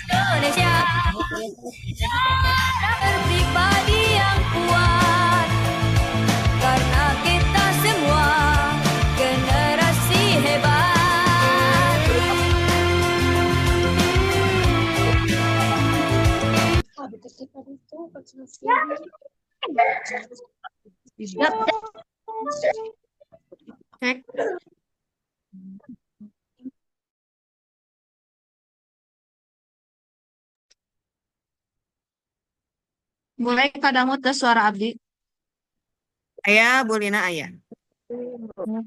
Indonesia pribadi yang kuat karena kita semua generasi hebat. Cek. Boleh kadang tes suara abdi. Ayah, Bulina ayah.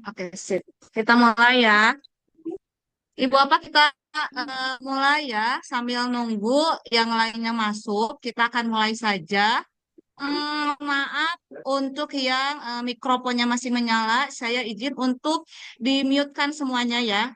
Oke, sip. Kita mulai ya. Ibu apa kita mulai ya sambil nunggu yang lainnya masuk. Kita akan mulai saja. Maaf untuk yang mikrofonnya masih menyala. Saya izin untuk di-mute-kan semuanya ya.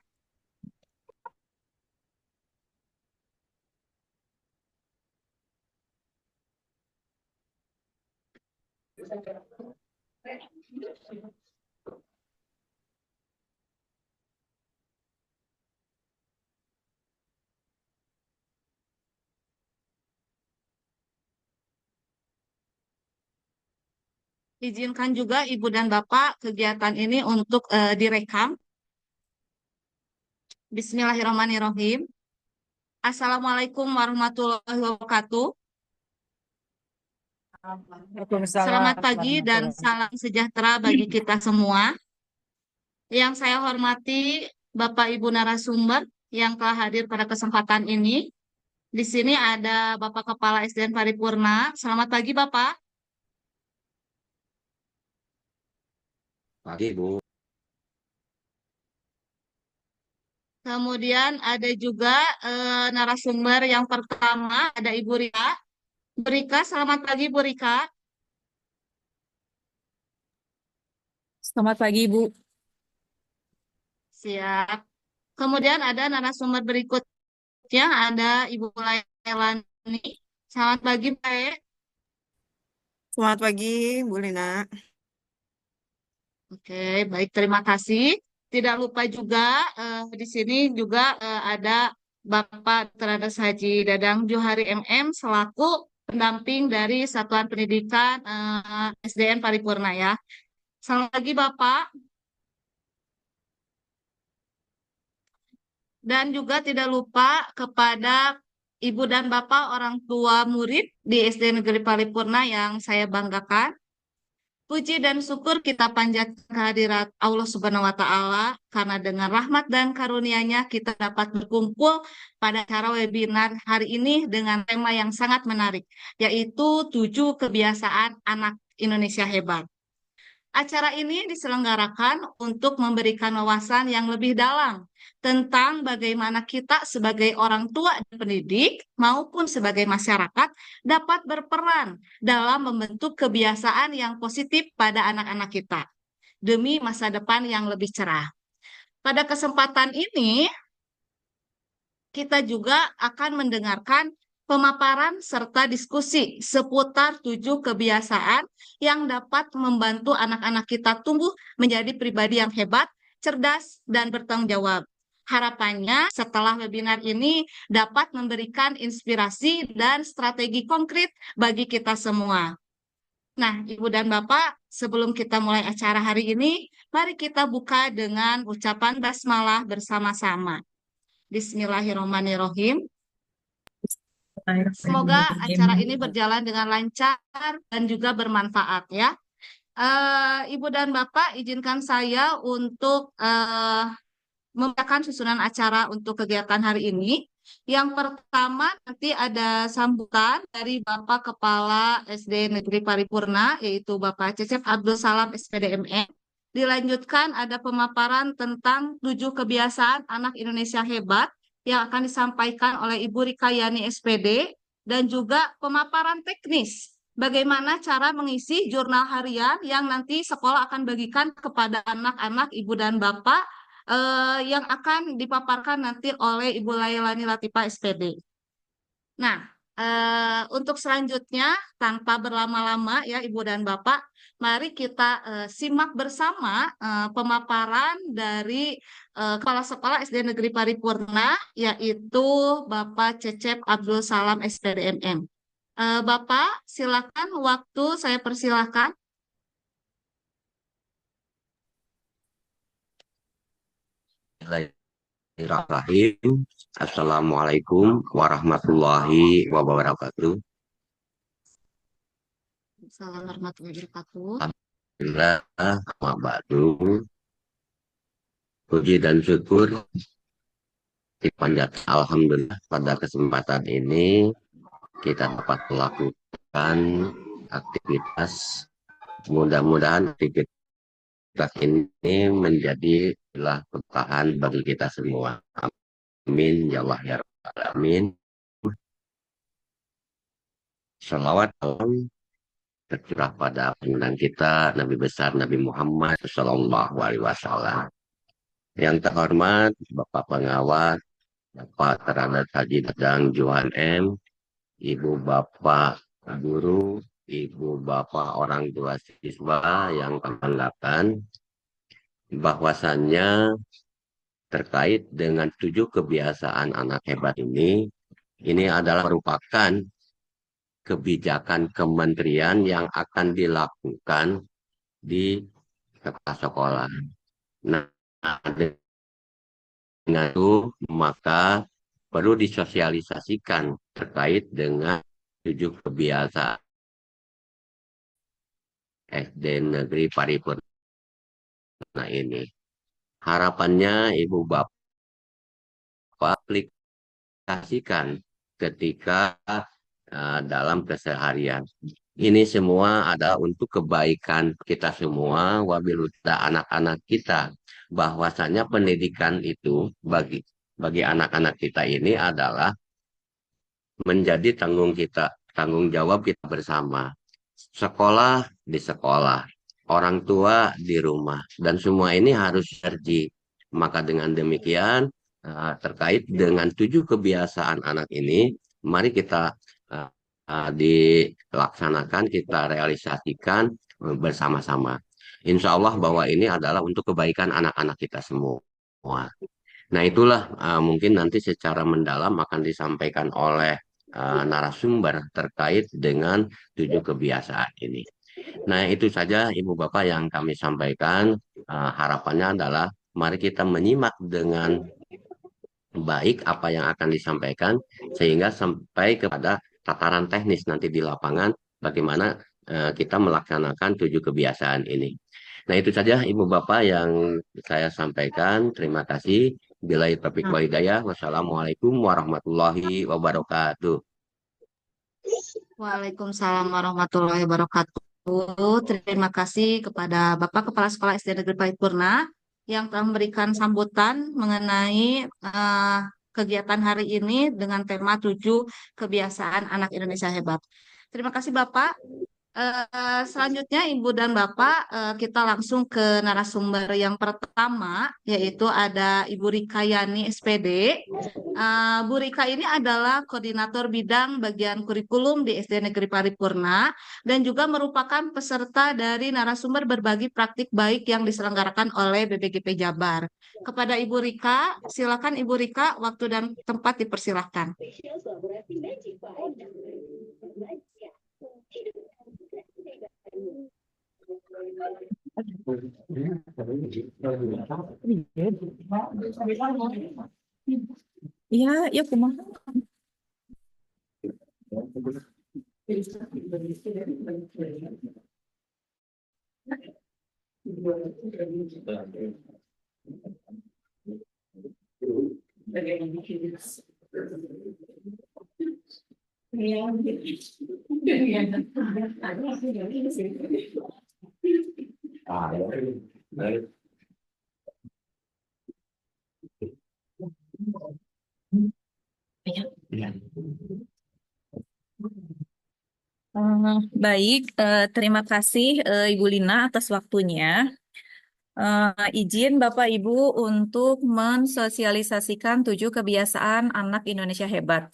Izinkan juga Ibu dan Bapak kegiatan ini untuk direkam. Bismillahirrahmanirrahim. Assalamualaikum warahmatullahi wabarakatuh. Selamat pagi dan salam sejahtera bagi kita semua. Yang saya hormati Bapak Ibu narasumber yang telah hadir pada kesempatan ini. Di sini ada Bapak Kepala SDN Paripurna. Selamat pagi Bapak. Pagi, Bu. Kemudian ada juga narasumber yang pertama, ada Ibu Rika. Bu Rika, selamat pagi Bu Rika. Selamat pagi, Ibu. Siap. Kemudian ada narasumber berikutnya, ada Ibu Lailani. Selamat pagi, Pak. Selamat pagi, Bulina. Oke, baik, terima kasih. Tidak lupa juga di sini juga ada Bapak Dr. Haji Dadang Johari MM selaku pendamping dari Satuan Pendidikan SDN Paripurna ya. Selamat pagi Bapak. Dan juga tidak lupa kepada Ibu dan Bapak orang tua murid di SD Negeri Paripurna yang saya banggakan. Puji dan syukur kita panjatkan kehadirat Allah Subhanahu wa Ta'ala, karena dengan rahmat dan karunia-Nya kita dapat berkumpul pada acara webinar hari ini dengan tema yang sangat menarik, yaitu 7 kebiasaan anak Indonesia hebat. Acara ini diselenggarakan untuk memberikan wawasan yang lebih dalam tentang bagaimana kita sebagai orang tua dan pendidik maupun sebagai masyarakat dapat berperan dalam membentuk kebiasaan yang positif pada anak-anak kita demi masa depan yang lebih cerah. Pada kesempatan ini, kita juga akan mendengarkan pemaparan serta diskusi seputar 7 kebiasaan yang dapat membantu anak-anak kita tumbuh menjadi pribadi yang hebat, cerdas, dan bertanggung jawab. Harapannya setelah webinar ini dapat memberikan inspirasi dan strategi konkret bagi kita semua. Nah, Ibu dan Bapak, sebelum kita mulai acara hari ini, mari kita buka dengan ucapan basmalah bersama-sama. Bismillahirrahmanirrahim. Semoga acara ini berjalan dengan lancar dan juga bermanfaat ya. Ibu dan Bapak, izinkan saya untuk membacakan susunan acara untuk kegiatan hari ini. Yang pertama nanti ada sambutan dari Bapak Kepala SD Negeri Paripurna, yaitu Bapak Cecep Abdul Salam SPDMN. Dilanjutkan ada pemaparan tentang 7 kebiasaan anak Indonesia hebat yang akan disampaikan oleh Ibu Rika Yani SPD, dan juga pemaparan teknis bagaimana cara mengisi jurnal harian yang nanti sekolah akan bagikan kepada anak-anak, Ibu dan Bapak, yang akan dipaparkan nanti oleh Ibu Lailani Latifah SPD. Nah, Untuk selanjutnya, tanpa berlama-lama ya Ibu dan Bapak, mari kita simak bersama pemaparan dari Kepala Sekolah SD Negeri Paripurna, yaitu Bapak Cecep Abdul Salam SPDMM. Bapak, silakan waktu saya persilahkan. Bismillahirrahmanirrahim. Assalamualaikum warahmatullahi wabarakatuh. Assalamualaikum warahmatullahi wabarakatuh. Alhamdulillah, ba'du. Puji dan syukur dipanjatkan. Alhamdulillah pada kesempatan ini kita dapat melakukan aktivitas. Mudah-mudahan aktivitas ini menjadi berkahan bagi kita semua. Amin ya Allah ya Rabbal alamin. Salawat tercurah pada pimpinan kita Nabi besar Nabi Muhammad Shallallahu Alaihi Wasallam. Yang terhormat Bapak Pengawas, Bapak Terhadap Haji Dadang Johan M, Ibu Bapak Guru, Ibu Bapak orang tua siswa yang kami banggakan, bahwasannya terkait dengan 7 kebiasaan anak hebat ini adalah merupakan kebijakan kementerian yang akan dilakukan di kepala sekolah. Nah, dengan itu maka perlu disosialisasikan terkait dengan 7 kebiasaan SD Negeri Paripurna ini. Harapannya Ibu Bapak aplikasikan ketika dalam keseharian. Ini semua ada untuk kebaikan kita semua, wabil anak-anak kita. Bahwasanya pendidikan itu bagi anak-anak kita ini adalah menjadi tanggung jawab kita bersama. Sekolah di sekolah, orang tua di rumah, dan semua ini harus sinergi. Maka dengan demikian terkait dengan 7 kebiasaan anak ini, mari kita dilaksanakan, kita realisasikan bersama-sama. Insya Allah bahwa ini adalah untuk kebaikan anak-anak kita semua. Nah itulah mungkin nanti secara mendalam akan disampaikan oleh narasumber terkait dengan 7 kebiasaan ini. Nah itu saja Ibu Bapak yang kami sampaikan. Harapannya adalah mari kita menyimak dengan baik apa yang akan disampaikan sehingga sampai kepada tataran teknis nanti di lapangan bagaimana kita melaksanakan 7 kebiasaan ini. Nah itu saja Ibu Bapak yang saya sampaikan. Terima kasih. Billahi taufiq wal hidayah. Wassalamualaikum warahmatullahi wabarakatuh. Waalaikumsalam warahmatullahi wabarakatuh. Terima kasih kepada Bapak Kepala Sekolah SD Negeri Paripurna yang telah memberikan sambutan mengenai kegiatan hari ini dengan tema 7 kebiasaan anak Indonesia hebat. Terima kasih Bapak. Selanjutnya Ibu dan Bapak, kita langsung ke narasumber yang pertama, yaitu ada Ibu Rika Yani SPD. Bu Rika ini adalah koordinator bidang bagian kurikulum di SD Negeri Paripurna dan juga merupakan peserta dari narasumber berbagi praktik baik yang diselenggarakan oleh BPGP Jabar. Kepada Ibu Rika, silakan Ibu Rika, waktu dan tempat dipersilahkan. Iya, ya kumaha. Baik, terima kasih Ibu Lina atas waktunya. Izin Bapak Ibu untuk mensosialisasikan 7 kebiasaan anak Indonesia hebat.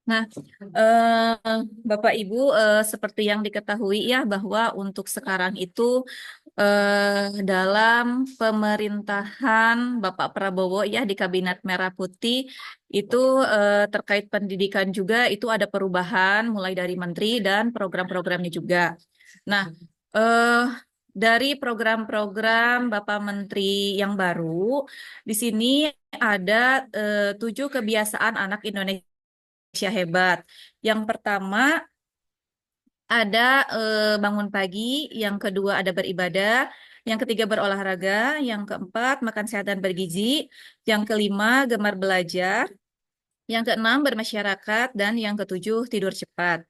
Nah, Bapak Ibu, seperti yang diketahui ya bahwa untuk sekarang itu dalam pemerintahan Bapak Prabowo ya di Kabinet Merah Putih itu terkait pendidikan juga itu ada perubahan mulai dari menteri dan program-programnya juga. Nah, eh, dari program-program Bapak Menteri yang baru di sini ada 7 kebiasaan anak Indonesia hebat. Yang pertama ada bangun pagi, yang kedua ada beribadah, yang ketiga berolahraga, yang keempat makan sehat dan bergizi, yang kelima gemar belajar, yang keenam bermasyarakat, dan yang ketujuh tidur cepat.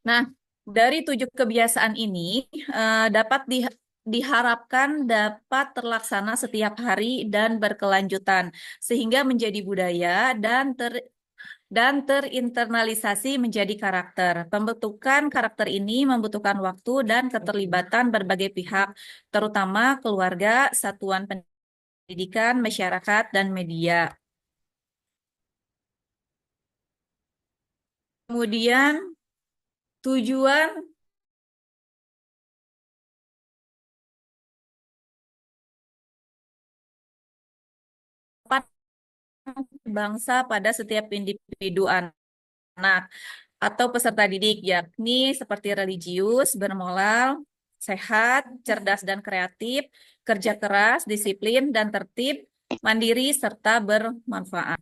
Nah, dari 7 kebiasaan ini dapat diharapkan dapat terlaksana setiap hari dan berkelanjutan, sehingga menjadi budaya dan terinternalisasi menjadi karakter. Pembentukan karakter ini membutuhkan waktu dan keterlibatan berbagai pihak, terutama keluarga, satuan pendidikan, masyarakat, dan media. Kemudian tujuan bangsa pada setiap individu anak atau peserta didik, yakni seperti religius, bermoral, sehat, cerdas dan kreatif, kerja keras, disiplin dan tertib, mandiri, serta bermanfaat.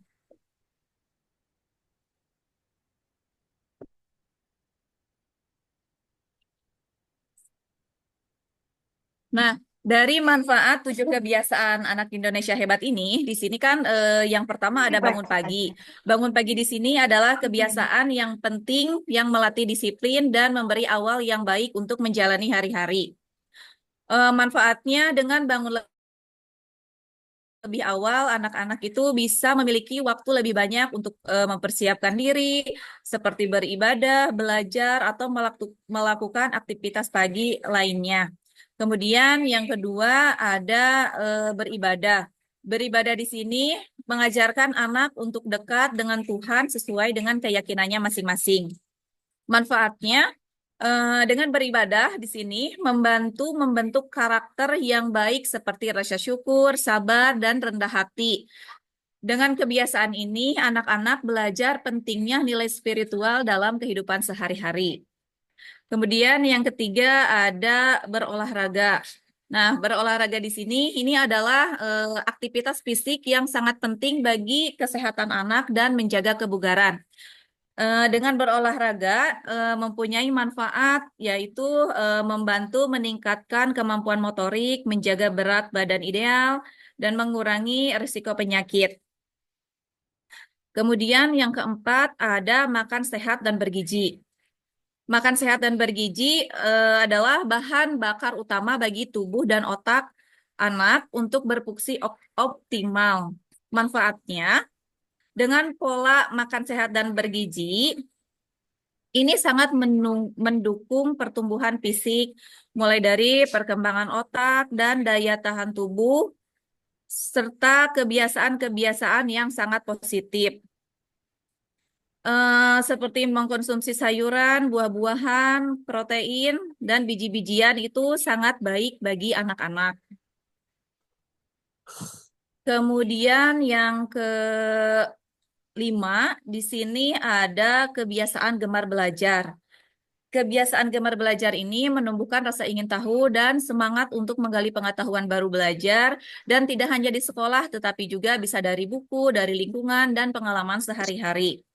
Nah, dari manfaat 7 kebiasaan anak Indonesia hebat ini, di sini kan yang pertama ada bangun pagi. Bangun pagi di sini adalah kebiasaan yang penting yang melatih disiplin dan memberi awal yang baik untuk menjalani hari-hari. Manfaatnya dengan bangun lebih awal, anak-anak itu bisa memiliki waktu lebih banyak untuk mempersiapkan diri, seperti beribadah, belajar, atau melakukan aktivitas pagi lainnya. Kemudian yang kedua ada beribadah. Beribadah di sini mengajarkan anak untuk dekat dengan Tuhan sesuai dengan keyakinannya masing-masing. Manfaatnya dengan beribadah di sini membantu membentuk karakter yang baik seperti rasa syukur, sabar, dan rendah hati. Dengan kebiasaan ini, anak-anak belajar pentingnya nilai spiritual dalam kehidupan sehari-hari. Kemudian yang ketiga ada berolahraga. Nah, berolahraga di sini ini adalah aktivitas fisik yang sangat penting bagi kesehatan anak dan menjaga kebugaran. Dengan berolahraga mempunyai manfaat yaitu membantu meningkatkan kemampuan motorik, menjaga berat badan ideal, dan mengurangi risiko penyakit. Kemudian yang keempat ada makan sehat dan bergizi. Makan sehat dan bergizi adalah bahan bakar utama bagi tubuh dan otak anak untuk berfungsi optimal. Manfaatnya, dengan pola makan sehat dan bergizi, ini sangat mendukung pertumbuhan fisik, mulai dari perkembangan otak dan daya tahan tubuh, serta kebiasaan-kebiasaan yang sangat positif. Seperti mengkonsumsi sayuran, buah-buahan, protein, dan biji-bijian itu sangat baik bagi anak-anak. Kemudian yang kelima, di sini ada kebiasaan gemar belajar. Kebiasaan gemar belajar ini menumbuhkan rasa ingin tahu dan semangat untuk menggali pengetahuan baru belajar, dan tidak hanya di sekolah, tetapi juga bisa dari buku, dari lingkungan, dan pengalaman sehari-hari.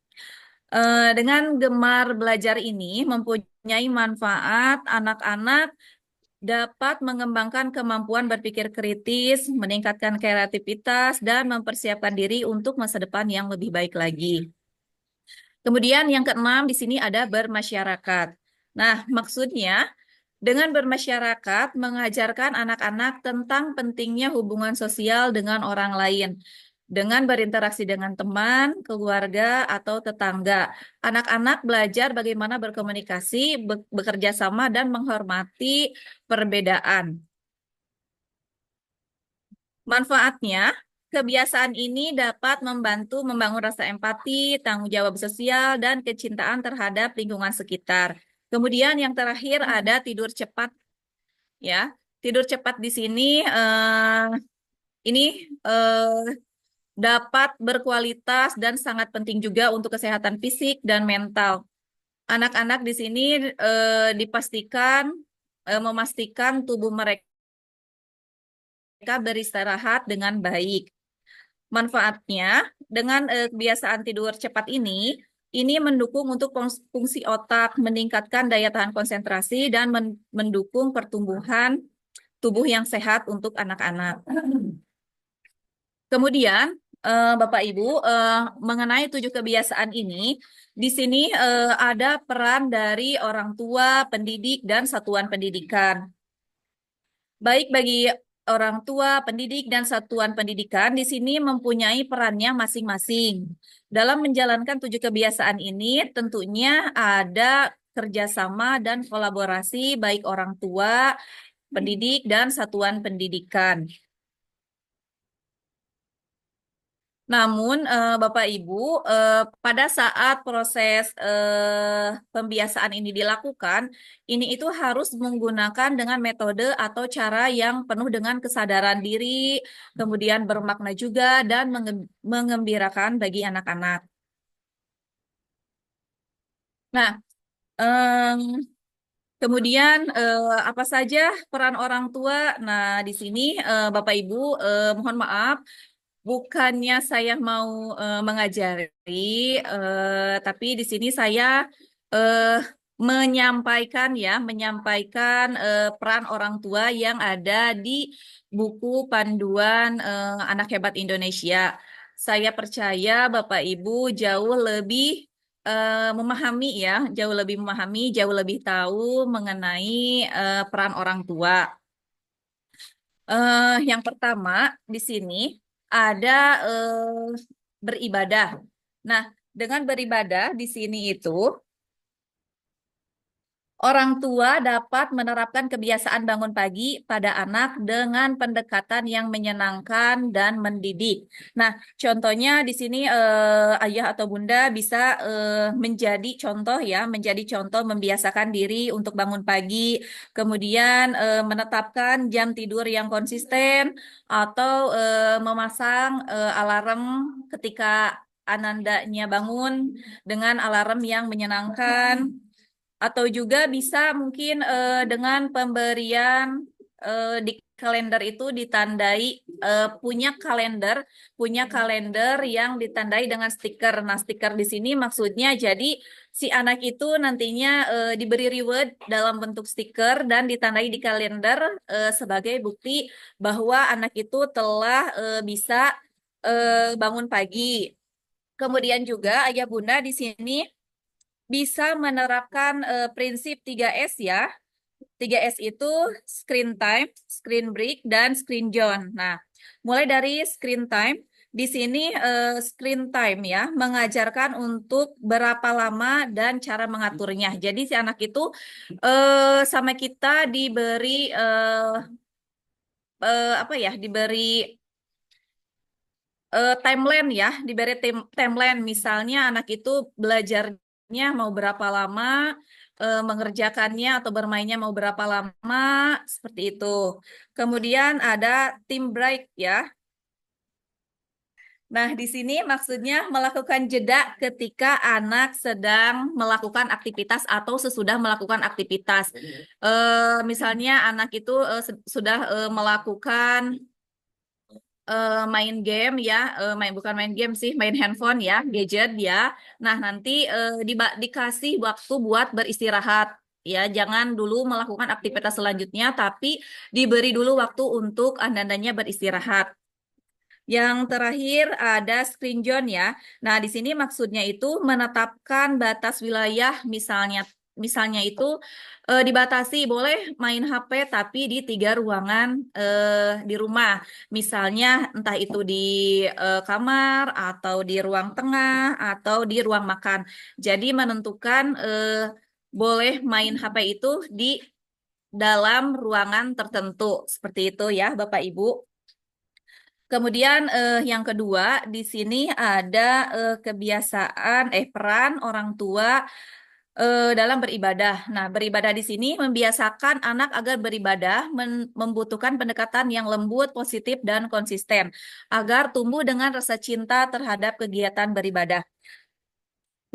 Dengan gemar belajar ini mempunyai manfaat anak-anak dapat mengembangkan kemampuan berpikir kritis, meningkatkan kreativitas, dan mempersiapkan diri untuk masa depan yang lebih baik lagi. Kemudian yang keenam di sini ada bermasyarakat. Nah, maksudnya dengan bermasyarakat mengajarkan anak-anak tentang pentingnya hubungan sosial dengan orang lain. Dengan berinteraksi dengan teman, keluarga, atau tetangga, anak-anak belajar bagaimana berkomunikasi, bekerja sama, dan menghormati perbedaan. Manfaatnya, kebiasaan ini dapat membantu membangun rasa empati, tanggung jawab sosial, dan kecintaan terhadap lingkungan sekitar. Kemudian yang terakhir ada tidur cepat, ya. Tidur cepat di sini ini dapat berkualitas dan sangat penting juga untuk kesehatan fisik dan mental. Anak-anak di sini dipastikan memastikan tubuh mereka beristirahat dengan baik. Manfaatnya, dengan kebiasaan tidur cepat ini mendukung untuk fungsi otak, meningkatkan daya tahan konsentrasi, dan mendukung pertumbuhan tubuh yang sehat untuk anak-anak. Kemudian, Bapak Ibu, mengenai 7 kebiasaan ini, di sini ada peran dari orang tua, pendidik, dan satuan pendidikan. Baik bagi orang tua, pendidik, dan satuan pendidikan di sini mempunyai perannya masing-masing. Dalam menjalankan 7 kebiasaan ini, tentunya ada kerjasama dan kolaborasi baik orang tua, pendidik, dan satuan pendidikan. Namun, Bapak Ibu, pada saat proses pembiasaan ini dilakukan, ini itu harus menggunakan dengan metode atau cara yang penuh dengan kesadaran diri, kemudian bermakna juga dan mengembirakan bagi anak-anak. Nah, kemudian apa saja peran orang tua? Nah, di sini Bapak Ibu, mohon maaf. Bukannya saya mau mengajari, tapi di sini saya menyampaikan peran orang tua yang ada di buku panduan Anak Hebat Indonesia. Saya percaya Bapak Ibu jauh lebih memahami ya, jauh lebih tahu mengenai peran orang tua. Yang pertama di sini ada beribadah. Nah, dengan beribadah di sini itu orang tua dapat menerapkan kebiasaan bangun pagi pada anak dengan pendekatan yang menyenangkan dan mendidik. Nah, contohnya di sini ayah atau bunda bisa menjadi contoh ya, menjadi contoh membiasakan diri untuk bangun pagi, kemudian menetapkan jam tidur yang konsisten atau memasang alarm ketika anandanya bangun dengan alarm yang menyenangkan. Atau juga bisa mungkin dengan pemberian di kalender itu ditandai punya kalender yang ditandai dengan stiker. Nah, stiker di sini maksudnya jadi si anak itu nantinya diberi reward dalam bentuk stiker dan ditandai di kalender sebagai bukti bahwa anak itu telah bisa bangun pagi. Kemudian juga ayah bunda di sini bisa menerapkan prinsip 3S ya. 3S itu screen time, screen break, dan screen zone. Nah, mulai dari screen time, di sini screen time ya, mengajarkan untuk berapa lama dan cara mengaturnya. Jadi si anak itu sama kita diberi apa ya, diberi timeline ya, diberi timeline. Misalnya anak itu belajarnya mau berapa lama, mengerjakannya atau bermainnya mau berapa lama, seperti itu. Kemudian ada team break ya. Nah, di sini maksudnya melakukan jeda ketika anak sedang melakukan aktivitas atau sesudah melakukan aktivitas. Misalnya anak itu sudah melakukan main game ya, bukan main game sih, main handphone ya, gadget ya. Nah, nanti dikasih waktu buat beristirahat ya, jangan dulu melakukan aktivitas selanjutnya, tapi diberi dulu waktu untuk anandanya beristirahat. Yang terakhir ada screen zone ya. Nah, di sini maksudnya itu menetapkan batas wilayah, misalnya itu dibatasi boleh main HP tapi di 3 ruangan di rumah. Misalnya entah itu di kamar atau di ruang tengah atau di ruang makan. Jadi menentukan boleh main HP itu di dalam ruangan tertentu. Seperti itu ya Bapak Ibu. Kemudian yang kedua di sini ada peran orang tua dalam beribadah. Nah, beribadah di sini membiasakan anak agar beribadah membutuhkan pendekatan yang lembut, positif, dan konsisten agar tumbuh dengan rasa cinta terhadap kegiatan beribadah.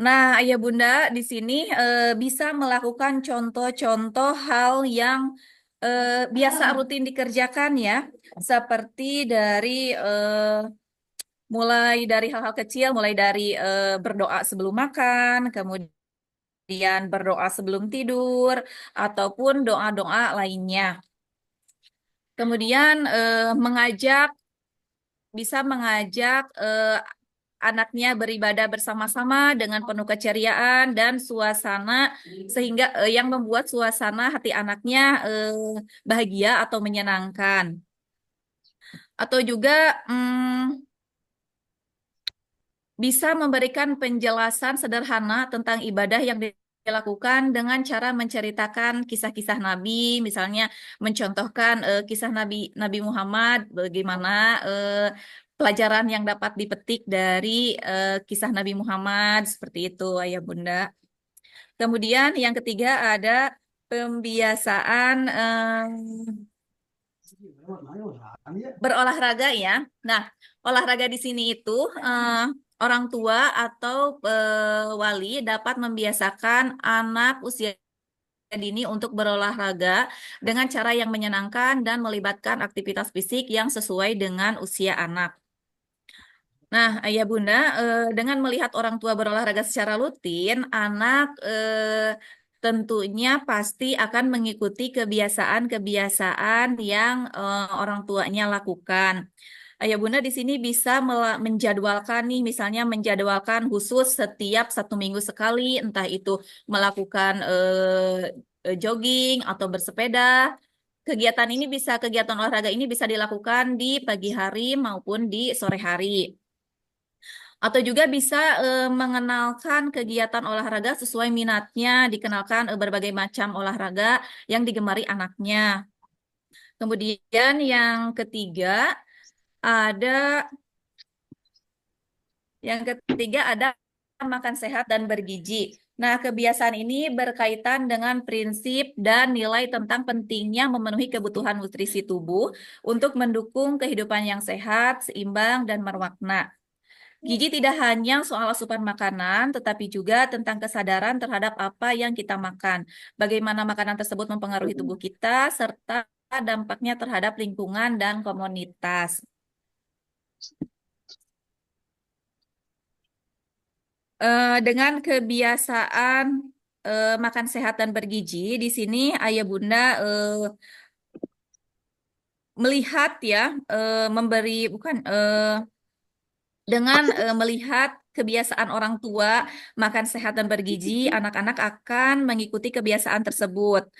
Nah, Ayah Bunda di sini bisa melakukan contoh-contoh hal yang biasa rutin dikerjakan ya, seperti dari mulai dari hal-hal kecil, mulai dari berdoa sebelum makan, kemudian berdoa sebelum tidur, ataupun doa-doa lainnya. Kemudian bisa mengajak anaknya beribadah bersama-sama dengan penuh keceriaan dan suasana sehingga yang membuat suasana hati anaknya bahagia atau menyenangkan. Atau juga bisa memberikan penjelasan sederhana tentang ibadah yang dilakukan dengan cara menceritakan kisah-kisah Nabi, misalnya mencontohkan kisah Nabi Muhammad, bagaimana pelajaran yang dapat dipetik dari kisah Nabi Muhammad, seperti itu, Ayah Bunda. Kemudian yang ketiga ada pembiasaan berolahraga ya. Nah, olahraga di sini itu orang tua atau wali dapat membiasakan anak usia dini untuk berolahraga dengan cara yang menyenangkan dan melibatkan aktivitas fisik yang sesuai dengan usia anak. Nah, Ayah Bunda, dengan melihat orang tua berolahraga secara rutin, anak tentunya pasti akan mengikuti kebiasaan-kebiasaan yang orang tuanya lakukan. Ayah Bunda di sini bisa menjadwalkan nih, misalnya menjadwalkan khusus setiap 1 minggu sekali, entah itu melakukan jogging atau bersepeda. Kegiatan olahraga ini bisa dilakukan di pagi hari maupun di sore hari. Atau juga bisa mengenalkan kegiatan olahraga sesuai minatnya, dikenalkan berbagai macam olahraga yang digemari anaknya. Kemudian yang ketiga ada makan sehat dan bergizi. Nah, kebiasaan ini berkaitan dengan prinsip dan nilai tentang pentingnya memenuhi kebutuhan nutrisi tubuh untuk mendukung kehidupan yang sehat, seimbang, dan bermakna. Gizi tidak hanya soal asupan makanan, tetapi juga tentang kesadaran terhadap apa yang kita makan, bagaimana makanan tersebut mempengaruhi tubuh kita, serta dampaknya terhadap lingkungan dan komunitas. Dengan kebiasaan makan sehat dan bergizi, di sini Ayah Bunda melihat ya, dengan melihat kebiasaan orang tua makan sehat dan bergizi, anak-anak akan mengikuti kebiasaan tersebut.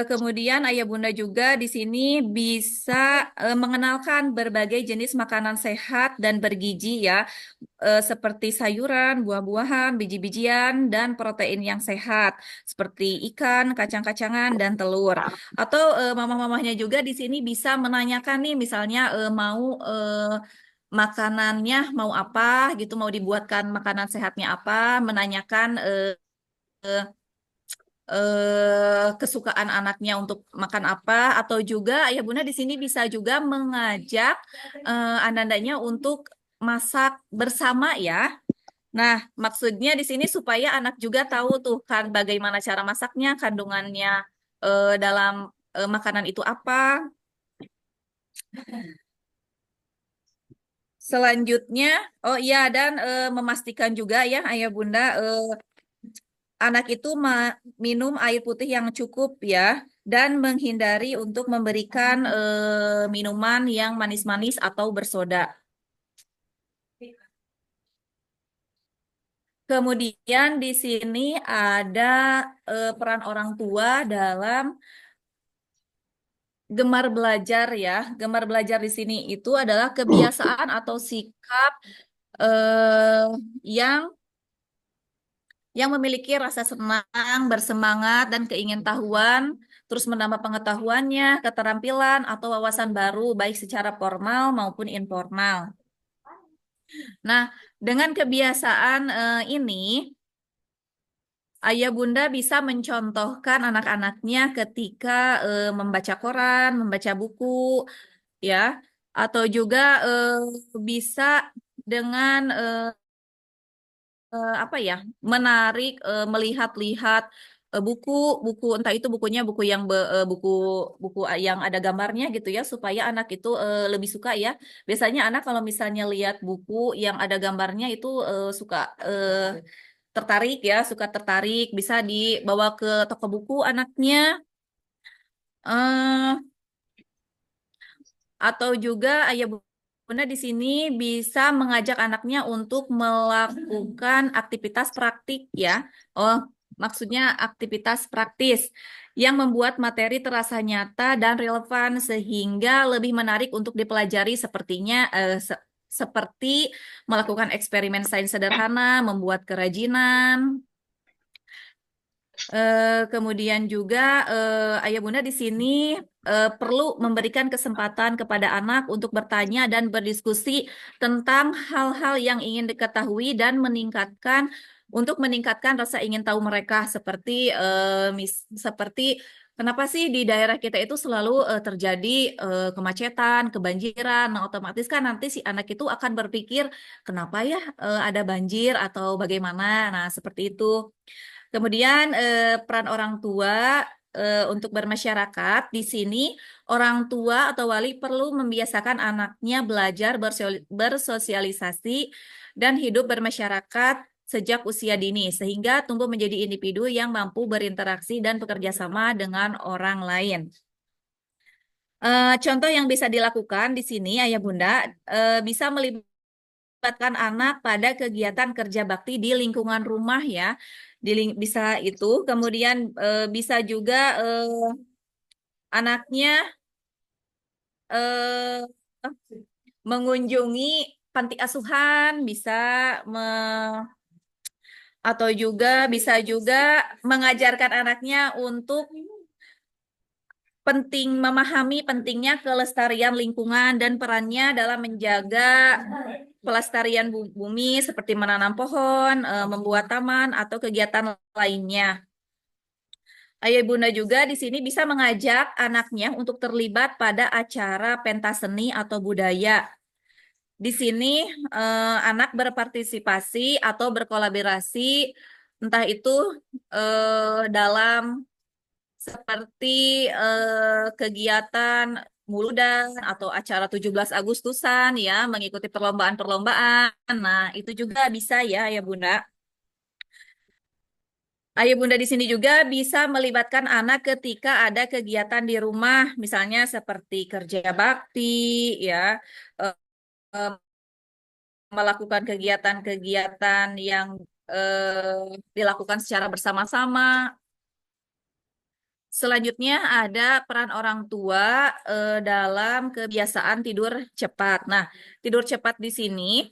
Kemudian Ayah Bunda juga di sini bisa mengenalkan berbagai jenis makanan sehat dan bergizi ya, seperti sayuran, buah-buahan, biji-bijian, dan protein yang sehat, seperti ikan, kacang-kacangan, dan telur. Atau mamah-mamahnya juga di sini bisa menanyakan nih, misalnya mau makanannya mau apa gitu, mau dibuatkan makanan sehatnya apa, menanyakan kesukaan anaknya untuk makan apa, atau juga Ayah Bunda di sini bisa juga mengajak anandanya untuk masak bersama ya. Nah, maksudnya di sini supaya anak juga tahu tuh kan bagaimana cara masaknya, kandungannya dalam makanan itu apa. Selanjutnya, oh iya, dan memastikan juga ya Ayah Bunda anak itu minum air putih yang cukup ya, dan menghindari untuk memberikan minuman yang manis-manis atau bersoda. Kemudian di sini ada peran orang tua dalam gemar belajar ya. Gemar belajar di sini itu adalah kebiasaan atau sikap yang memiliki rasa senang, bersemangat, dan keingintahuan terus menambah pengetahuannya, keterampilan, atau wawasan baru, baik secara formal maupun informal. Nah, dengan kebiasaan ini, ayah bunda bisa mencontohkan anak-anaknya ketika membaca koran, membaca buku, ya, atau juga bisa dengan apa ya, menarik, melihat-lihat buku, entah itu bukunya buku yang buku buku yang ada gambarnya gitu ya, supaya anak itu lebih suka ya. Biasanya anak kalau misalnya lihat buku yang ada gambarnya itu suka tertarik ya, suka tertarik, bisa dibawa ke toko buku anaknya. eh Atau juga ayah bunda di sini bisa mengajak anaknya untuk melakukan aktivitas praktik ya. Oh, maksudnya aktivitas praktis yang membuat materi terasa nyata dan relevan sehingga lebih menarik untuk dipelajari seperti melakukan eksperimen sains sederhana, membuat kerajinan. Kemudian juga ayah bunda di sini perlu memberikan kesempatan kepada anak untuk bertanya dan berdiskusi tentang hal-hal yang ingin diketahui dan meningkatkan rasa ingin tahu mereka seperti kenapa sih di daerah kita itu selalu terjadi kemacetan, kebanjiran. Nah, otomatis kan nanti si anak itu akan berpikir kenapa ya ada banjir atau bagaimana. Nah, seperti itu. Kemudian peran orang tua untuk bermasyarakat di sini orang tua atau wali perlu membiasakan anaknya belajar bersosialisasi dan hidup bermasyarakat sejak usia dini sehingga tumbuh menjadi individu yang mampu berinteraksi dan bekerja sama dengan orang lain. Contoh yang bisa dilakukan di sini ayah bunda bisa melibatkan anak pada kegiatan kerja bakti di lingkungan rumah ya. Bisa itu, kemudian bisa juga anaknya eh, mengunjungi panti asuhan, atau juga bisa juga mengajarkan anaknya untuk memahami pentingnya kelestarian lingkungan dan perannya dalam menjaga pelestarian bumi seperti menanam pohon, membuat taman atau kegiatan lainnya. Ayah bunda juga di sini bisa mengajak anaknya untuk terlibat pada acara pentas seni atau budaya. Di sini anak berpartisipasi atau berkolaborasi, entah itu dalam seperti kegiatan muludan atau acara 17 Agustusan ya, mengikuti perlombaan-perlombaan. Nah, itu juga bisa ya, ya Bunda. Ayah Bunda di sini juga bisa melibatkan anak ketika ada kegiatan di rumah, misalnya seperti kerja bakti, ya, eh, eh, melakukan kegiatan-kegiatan yang dilakukan secara bersama-sama. Selanjutnya ada peran orang tua dalam kebiasaan tidur cepat. Nah, tidur cepat di sini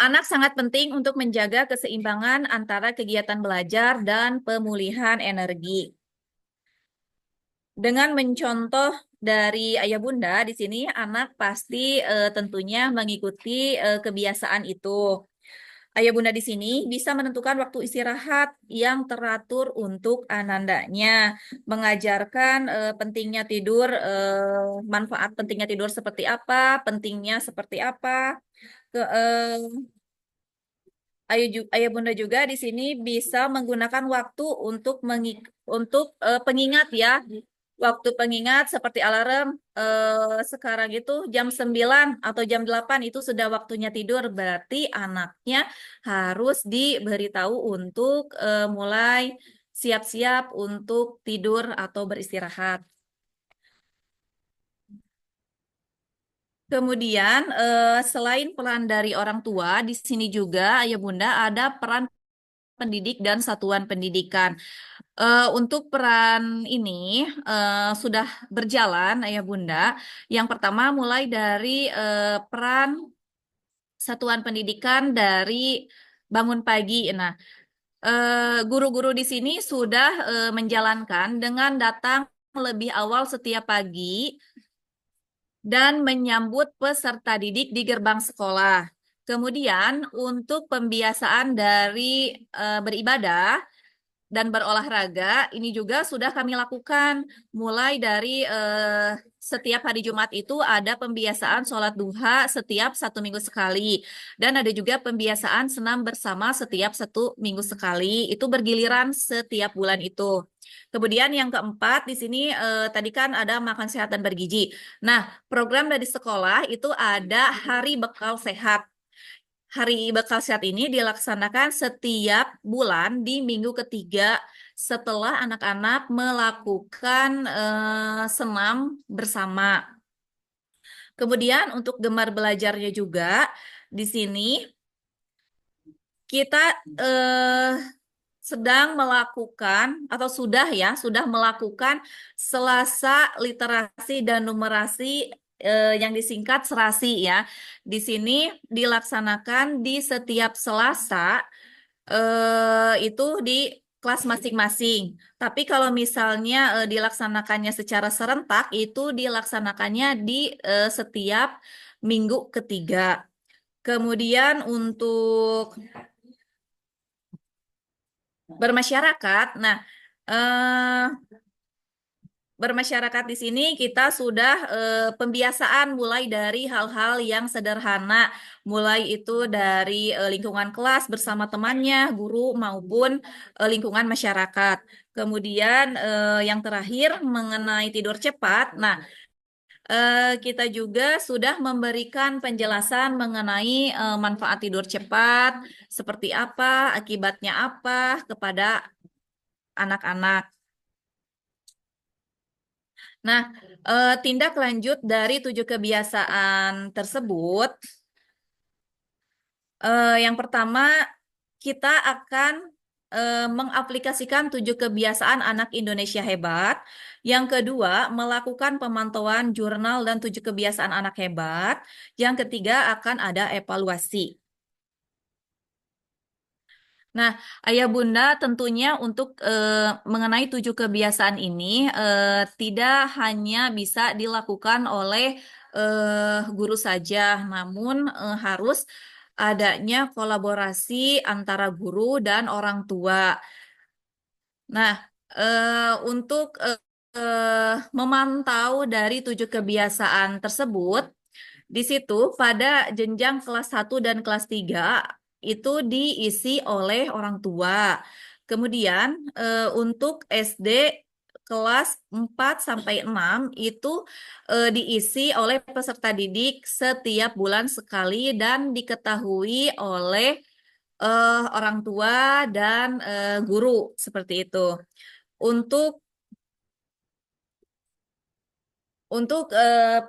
anak sangat penting untuk menjaga keseimbangan antara kegiatan belajar dan pemulihan energi. Dengan mencontoh dari ayah bunda di sini anak pasti tentunya mengikuti kebiasaan itu. Ayah bunda di sini bisa menentukan waktu istirahat yang teratur untuk anandanya, mengajarkan pentingnya tidur, manfaat pentingnya tidur seperti apa, pentingnya seperti apa. Ayah bunda juga di sini bisa menggunakan waktu untuk pengingat ya. Waktu pengingat seperti alarm sekarang itu jam 9 atau jam 8 itu sudah waktunya tidur. Berarti anaknya harus diberitahu untuk mulai siap-siap untuk tidur atau beristirahat. Kemudian selain peran dari orang tua, di sini juga ayah bunda ada peran pendidik dan satuan pendidikan. Untuk peran ini sudah berjalan, Ayah Bunda. Yang pertama mulai dari peran satuan pendidikan dari bangun pagi. Nah, guru-guru di sini sudah menjalankan dengan datang lebih awal setiap pagi dan menyambut peserta didik di gerbang sekolah. Kemudian untuk pembiasaan dari beribadah dan berolahraga ini juga sudah kami lakukan mulai dari setiap hari Jumat itu ada pembiasaan sholat duha setiap 1 minggu sekali dan ada juga pembiasaan senam bersama setiap 1 minggu sekali itu bergiliran setiap bulan itu. Kemudian yang keempat di sini tadi kan ada makan sehat dan bergizi. Nah, program dari sekolah itu ada hari bekal sehat. Hari bekal sehat ini dilaksanakan setiap bulan di minggu ketiga setelah anak-anak melakukan senam bersama. Kemudian untuk gemar belajarnya juga di sini kita sedang melakukan atau sudah melakukan Selasa literasi dan numerasi yang disingkat serasi ya. Di sini dilaksanakan di setiap Selasa itu di kelas masing-masing. Tapi kalau misalnya dilaksanakannya secara serentak itu dilaksanakannya di setiap minggu ketiga. Kemudian untuk bermasyarakat, nah bermasyarakat di sini kita sudah pembiasaan mulai dari hal-hal yang sederhana, mulai itu dari lingkungan kelas bersama temannya, guru maupun lingkungan masyarakat. Kemudian yang terakhir mengenai tidur cepat. Nah, kita juga sudah memberikan penjelasan mengenai manfaat tidur cepat, seperti apa, akibatnya apa kepada anak-anak. Nah, tindak lanjut dari 7 kebiasaan tersebut, yang pertama kita akan mengaplikasikan 7 kebiasaan anak Indonesia hebat. Yang kedua, melakukan pemantauan jurnal dan 7 kebiasaan anak hebat. Yang ketiga, akan ada evaluasi. Nah, Ayah Bunda tentunya untuk mengenai 7 kebiasaan ini tidak hanya bisa dilakukan oleh guru saja, namun harus adanya kolaborasi antara guru dan orang tua. Nah, untuk memantau dari 7 kebiasaan tersebut, di situ pada jenjang kelas 1 dan kelas 3 itu diisi oleh orang tua. Kemudian untuk SD kelas 4 sampai 6 itu diisi oleh peserta didik setiap bulan sekali dan diketahui oleh orang tua dan guru seperti itu. Untuk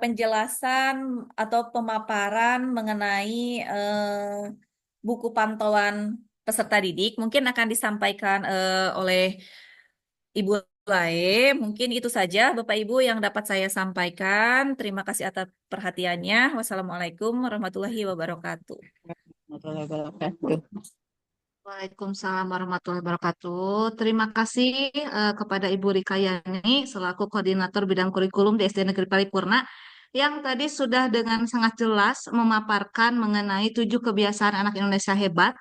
penjelasan atau pemaparan mengenai buku pantauan peserta didik mungkin akan disampaikan oleh Ibu Lae. Mungkin itu saja Bapak Ibu yang dapat saya sampaikan. Terima kasih atas perhatiannya. Wassalamualaikum warahmatullahi wabarakatuh. Warahmatullahi wabarakatuh. Waalaikumsalam warahmatullahi wabarakatuh. Terima kasih kepada Ibu Rika Yani selaku Koordinator Bidang Kurikulum di SD Negeri Paripurna yang tadi sudah dengan sangat jelas memaparkan mengenai 7 kebiasaan anak Indonesia hebat.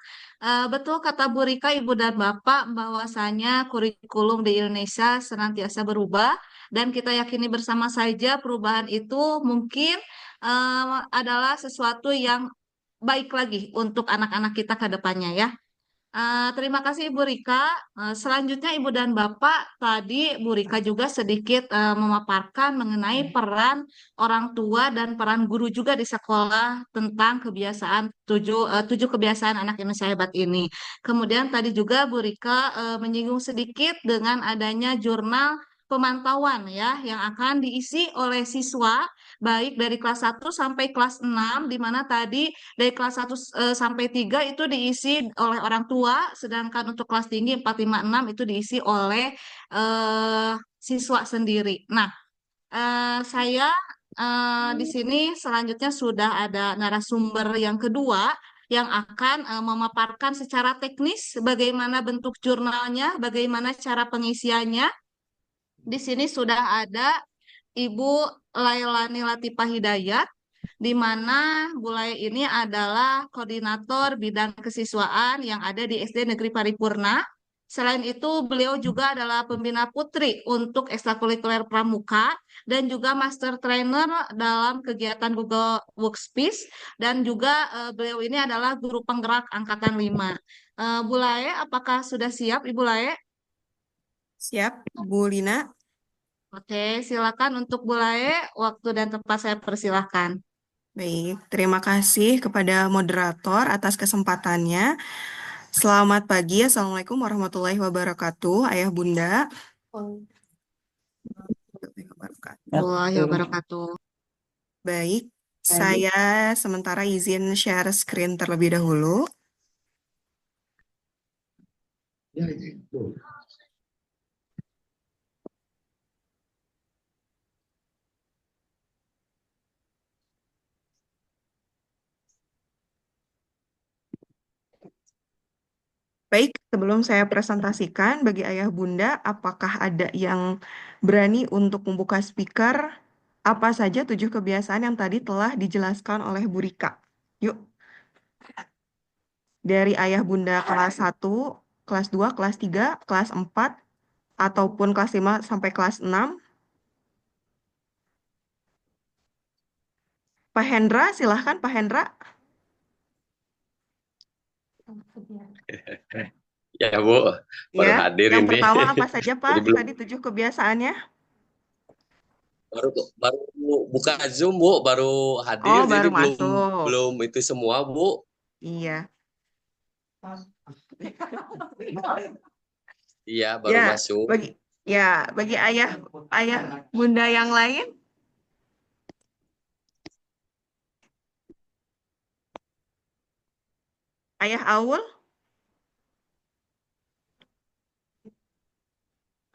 Betul kata Bu Rika, Ibu dan Bapak, bahwasanya kurikulum di Indonesia senantiasa berubah dan kita yakini bersama saja perubahan itu mungkin adalah sesuatu yang baik lagi untuk anak-anak kita ke depannya ya. Terima kasih Ibu Rika. Selanjutnya Ibu dan Bapak, tadi Bu Rika juga sedikit memaparkan mengenai peran orang tua dan peran guru juga di sekolah tentang kebiasaan 7 kebiasaan anak Indonesia hebat ini. Kemudian tadi juga Bu Rika menyinggung sedikit dengan adanya jurnal pemantauan ya yang akan diisi oleh siswa baik dari kelas 1 sampai kelas 6 di mana tadi dari kelas 1 sampai 3 itu diisi oleh orang tua, sedangkan untuk kelas tinggi 4, 5, 6 itu diisi oleh siswa sendiri. Nah, saya di sini selanjutnya sudah ada narasumber yang kedua, yang akan memaparkan secara teknis bagaimana bentuk jurnalnya, bagaimana cara pengisiannya. Di sini sudah ada Ibu Lailani Latifah Hidayat, di mana Bu Lay ini adalah koordinator bidang kesiswaan yang ada di SD Negeri Paripurna. Selain itu, beliau juga adalah pembina putri untuk ekstrakurikuler pramuka dan juga master trainer dalam kegiatan Google Workspace dan juga beliau ini adalah guru penggerak angkatan 5. Bu Lae, apakah sudah siap Ibu Lae? Siap, Bu Lina. Oke, silakan untuk Bu Lae, waktu dan tempat saya persilahkan. Baik, terima kasih kepada moderator atas kesempatannya. Selamat pagi, Assalamualaikum warahmatullahi wabarakatuh, Ayah Bunda. Warahmatullahi wabarakatuh. Baik, saya sementara izin share screen terlebih dahulu. Baik, sebelum saya presentasikan bagi Ayah Bunda, apakah ada yang berani untuk membuka speaker? Apa saja 7 kebiasaan yang tadi telah dijelaskan oleh Bu Rika? Yuk. Dari Ayah Bunda kelas 1, kelas 2, kelas 3, kelas 4, ataupun kelas 5 sampai kelas 6. Pak Hendra, silahkan Pak Hendra. Ya Bu, baru Ya, hadir yang ini. pertama apa saja Pak? Jadi belum Tadi 7 kebiasaannya. baru buka Zoom Bu, baru hadir Oh, jadi baru belum masuk. itu semua Bu. Iya. Iya, baru Ya, masuk. bagi ayah bunda yang lain. Ayah Aul.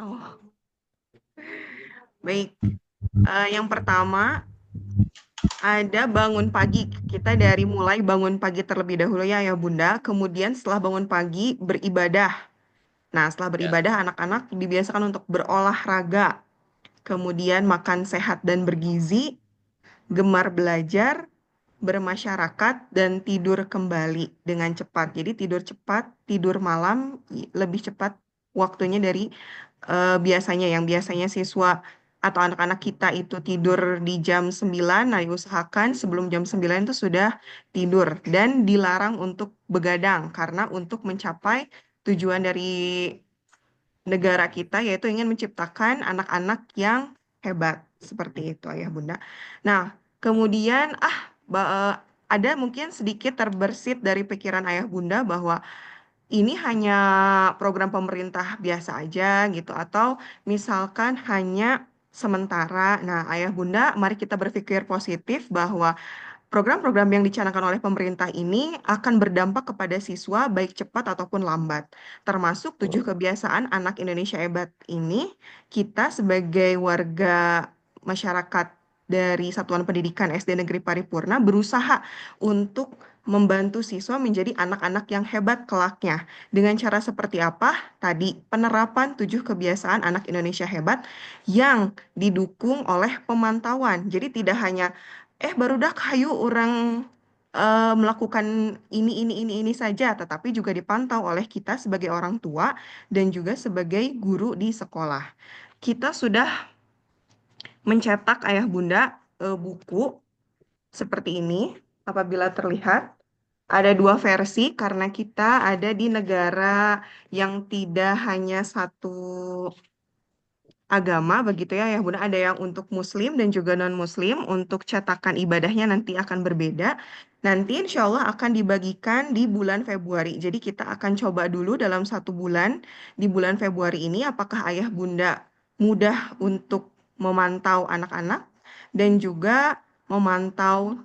Oh, baik. Yang pertama ada bangun pagi. Kita dari mulai bangun pagi terlebih dahulu ya Bunda. Kemudian setelah bangun pagi beribadah. Nah, setelah beribadah anak-anak dibiasakan untuk berolahraga. Kemudian makan sehat dan bergizi, gemar belajar, bermasyarakat, dan tidur kembali dengan cepat. Jadi tidur cepat, tidur malam lebih cepat waktunya dari biasanya. Yang biasanya siswa atau anak-anak kita itu tidur di jam 9, nah diusahakan sebelum jam 9 itu sudah tidur. Dan dilarang untuk begadang, karena untuk mencapai tujuan dari negara kita, yaitu ingin menciptakan anak-anak yang hebat. Seperti itu, Ayah Bunda. Nah, kemudian ada mungkin sedikit terbersit dari pikiran Ayah Bunda bahwa ini hanya program pemerintah biasa aja gitu, atau misalkan hanya sementara. Nah, Ayah Bunda, mari kita berpikir positif bahwa program-program yang dicanangkan oleh pemerintah ini akan berdampak kepada siswa baik cepat ataupun lambat. Termasuk 7 kebiasaan anak Indonesia hebat ini, kita sebagai warga masyarakat dari Satuan Pendidikan SD Negeri Paripurna berusaha untuk membantu siswa menjadi anak-anak yang hebat kelaknya. Dengan cara seperti apa? Tadi, penerapan 7 kebiasaan anak Indonesia hebat yang didukung oleh pemantauan. Jadi tidak hanya barudak hayu orang melakukan ini saja, tetapi juga dipantau oleh kita sebagai orang tua dan juga sebagai guru di sekolah. Kita sudah mencetak Ayah Bunda buku seperti ini. Apabila terlihat, ada 2 versi karena kita ada di negara yang tidak hanya satu agama begitu ya Bunda, ada yang untuk muslim dan juga non-muslim. Untuk cetakan ibadahnya nanti akan berbeda. Nanti insya Allah akan dibagikan di bulan Februari. Jadi kita akan coba dulu dalam 1 bulan, di bulan Februari ini apakah Ayah Bunda mudah untuk memantau anak-anak dan juga memantau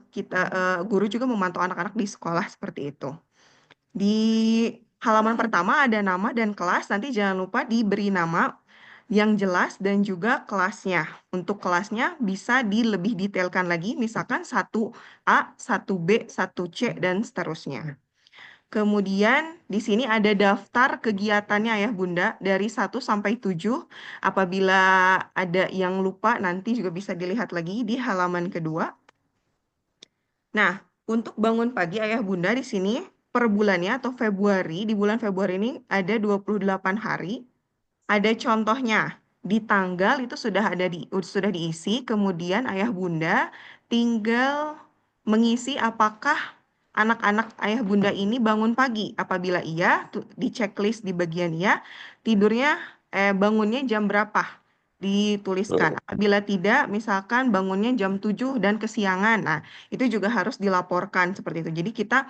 guru juga memantau anak-anak di sekolah seperti itu. Di halaman pertama ada nama dan kelas, nanti jangan lupa diberi nama. yang jelas dan juga kelasnya. Untuk kelasnya bisa lebih detailkan lagi, misalkan 1A, 1B, 1C, dan seterusnya. Kemudian di sini ada daftar kegiatannya ya Bunda dari 1 sampai 7. Apabila ada yang lupa nanti juga bisa dilihat lagi di halaman kedua. Nah, untuk bangun pagi ayah bunda di sini per bulannya atau Februari, di bulan Februari ini ada 28 hari. Ada contohnya, di tanggal itu sudah diisi, kemudian ayah bunda tinggal mengisi apakah anak-anak ayah bunda ini bangun pagi. Apabila iya, di checklist di bagian iya, bangunnya jam berapa? Dituliskan. Apabila tidak, misalkan bangunnya jam 7 dan kesiangan. Nah, itu juga harus dilaporkan seperti itu. Jadi kita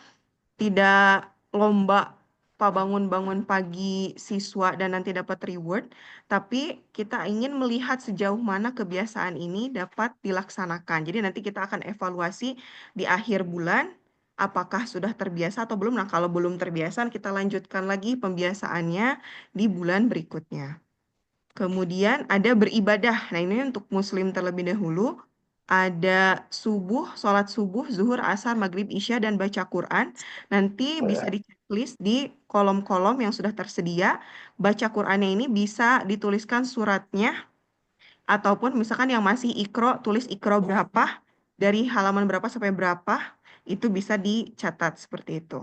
tidak lomba bangun-bangun pagi siswa dan nanti dapat reward, tapi kita ingin melihat sejauh mana kebiasaan ini dapat dilaksanakan. Jadi nanti kita akan evaluasi di akhir bulan, apakah sudah terbiasa atau belum. Nah, kalau belum terbiasa, kita lanjutkan lagi pembiasaannya di bulan berikutnya. Kemudian ada beribadah. Nah, ini untuk muslim terlebih dahulu. Ada sholat subuh, zuhur, asar, maghrib, isya, dan baca Quran. Nanti bisa di-checklist di kolom-kolom yang sudah tersedia. Baca Qurannya ini bisa dituliskan suratnya, ataupun misalkan yang masih ikro, tulis ikro berapa, dari halaman berapa sampai berapa, itu bisa dicatat seperti itu.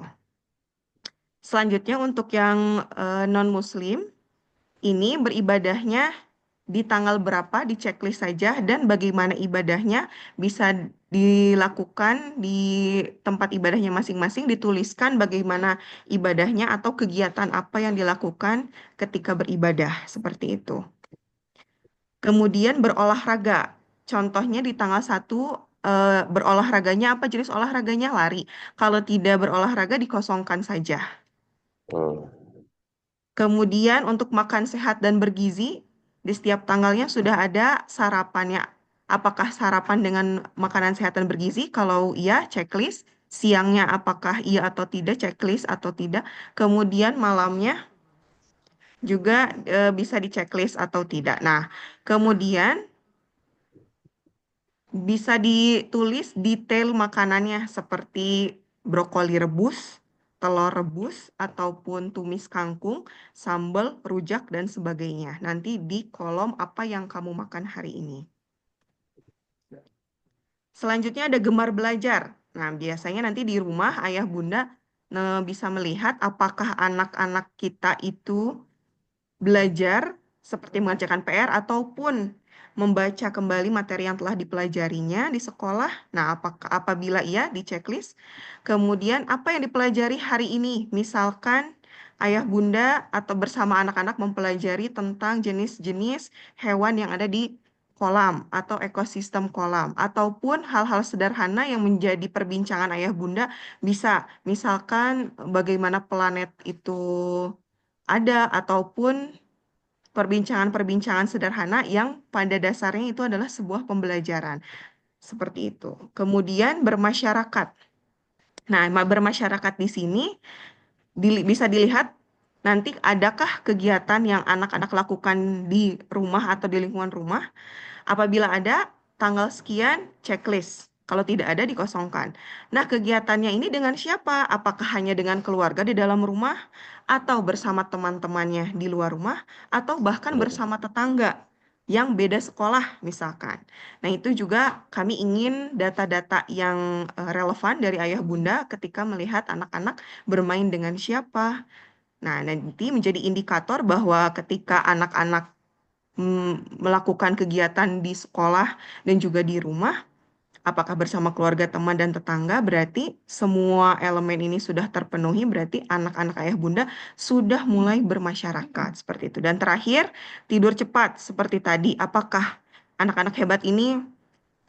Selanjutnya untuk yang non-muslim, ini beribadahnya di tanggal berapa, di checklist saja, dan bagaimana ibadahnya bisa dilakukan di tempat ibadahnya masing-masing, dituliskan bagaimana ibadahnya atau kegiatan apa yang dilakukan ketika beribadah, seperti itu. Kemudian berolahraga, contohnya di tanggal 1, berolahraganya apa, jenis olahraganya lari. Kalau tidak berolahraga dikosongkan saja. Kemudian untuk makan sehat dan bergizi, di setiap tanggalnya sudah ada sarapannya. Apakah sarapan dengan makanan sehat dan bergizi? Kalau iya, checklist. Siangnya apakah iya atau tidak, checklist atau tidak. Kemudian malamnya juga bisa di checklist atau tidak. Nah, kemudian bisa ditulis detail makanannya seperti brokoli rebus, telur rebus, ataupun tumis kangkung, sambal, rujak, dan sebagainya. Nanti di kolom apa yang kamu makan hari ini. Selanjutnya ada gemar belajar. Nah, biasanya nanti di rumah ayah bunda bisa melihat apakah anak-anak kita itu belajar seperti mengerjakan PR ataupun membaca kembali materi yang telah dipelajarinya di sekolah. Nah, apabila iya di checklist. Kemudian apa yang dipelajari hari ini? Misalkan ayah bunda atau bersama anak-anak mempelajari tentang jenis-jenis hewan yang ada di kolam atau ekosistem kolam, ataupun hal-hal sederhana yang menjadi perbincangan ayah bunda bisa, misalkan bagaimana planet itu ada, ataupun perbincangan-perbincangan sederhana yang pada dasarnya itu adalah sebuah pembelajaran. Seperti itu. Kemudian bermasyarakat. Nah, bermasyarakat di sini bisa dilihat nanti adakah kegiatan yang anak-anak lakukan di rumah atau di lingkungan rumah. Apabila ada, tanggal sekian, checklist. Kalau tidak ada, dikosongkan. Nah, kegiatannya ini dengan siapa? Apakah hanya dengan keluarga di dalam rumah, atau bersama teman-temannya di luar rumah, atau bahkan bersama tetangga yang beda sekolah misalkan. Nah, itu juga kami ingin data-data yang relevan dari ayah bunda ketika melihat anak-anak bermain dengan siapa. Nah, nanti menjadi indikator bahwa ketika anak-anak melakukan kegiatan di sekolah dan juga di rumah, apakah bersama keluarga, teman, dan tetangga, berarti semua elemen ini sudah terpenuhi, berarti anak-anak ayah bunda sudah mulai bermasyarakat, seperti itu. Dan terakhir, tidur cepat, seperti tadi. Apakah anak-anak hebat ini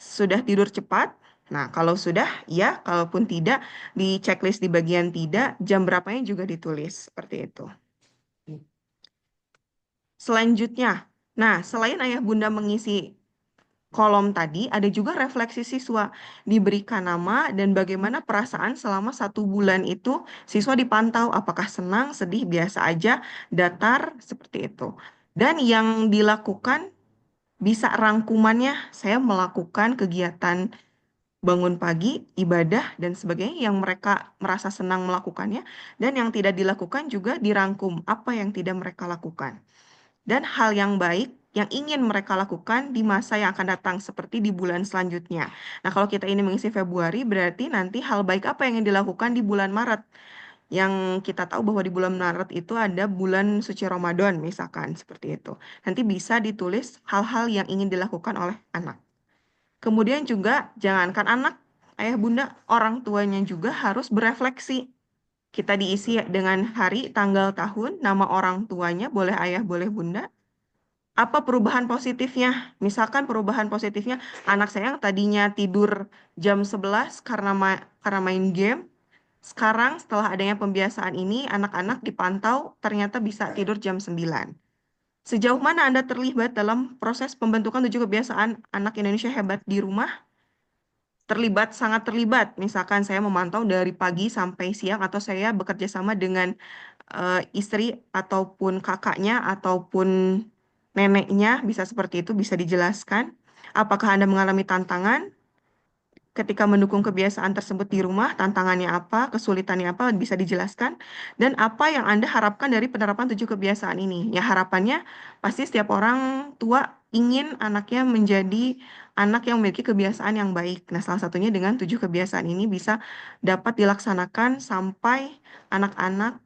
sudah tidur cepat? Nah, kalau sudah, ya. Kalaupun tidak, di checklist di bagian tidak, jam berapanya juga ditulis, seperti itu. Selanjutnya, nah, selain ayah bunda mengisi kolom tadi, ada juga refleksi siswa. Diberikan nama dan bagaimana perasaan selama 1 bulan itu siswa dipantau. Apakah senang, sedih, biasa aja, datar, seperti itu. Dan yang dilakukan bisa rangkumannya, saya melakukan kegiatan bangun pagi, ibadah, dan sebagainya yang mereka merasa senang melakukannya, dan yang tidak dilakukan juga dirangkum apa yang tidak mereka lakukan. Dan hal yang baik yang ingin mereka lakukan di masa yang akan datang, seperti di bulan selanjutnya. Nah, kalau kita ini mengisi Februari, berarti nanti hal baik apa yang dilakukan di bulan Maret. Yang kita tahu bahwa di bulan Maret itu ada bulan suci Ramadan, misalkan seperti itu. Nanti bisa ditulis hal-hal yang ingin dilakukan oleh anak. Kemudian juga jangankan anak, ayah bunda, orang tuanya juga harus berefleksi. Kita diisi dengan hari, tanggal, tahun, nama orang tuanya, boleh ayah, boleh bunda. Apa perubahan positifnya? Misalkan perubahan positifnya, anak saya yang tadinya tidur jam 11 karena main game, sekarang setelah adanya pembiasaan ini, anak-anak dipantau ternyata bisa tidur jam 9. Sejauh mana Anda terlibat dalam proses pembentukan 7 kebiasaan anak Indonesia hebat di rumah? Terlibat, sangat terlibat. Misalkan saya memantau dari pagi sampai siang atau saya bekerja sama dengan istri ataupun kakaknya ataupun neneknya, bisa seperti itu, bisa dijelaskan. Apakah Anda mengalami tantangan ketika mendukung kebiasaan tersebut di rumah? Tantangannya apa, kesulitannya apa, bisa dijelaskan. Dan apa yang Anda harapkan dari penerapan 7 kebiasaan ini? Ya, harapannya pasti setiap orang tua ingin anaknya menjadi anak yang memiliki kebiasaan yang baik. Nah, salah satunya dengan 7 kebiasaan ini bisa dapat dilaksanakan sampai anak-anak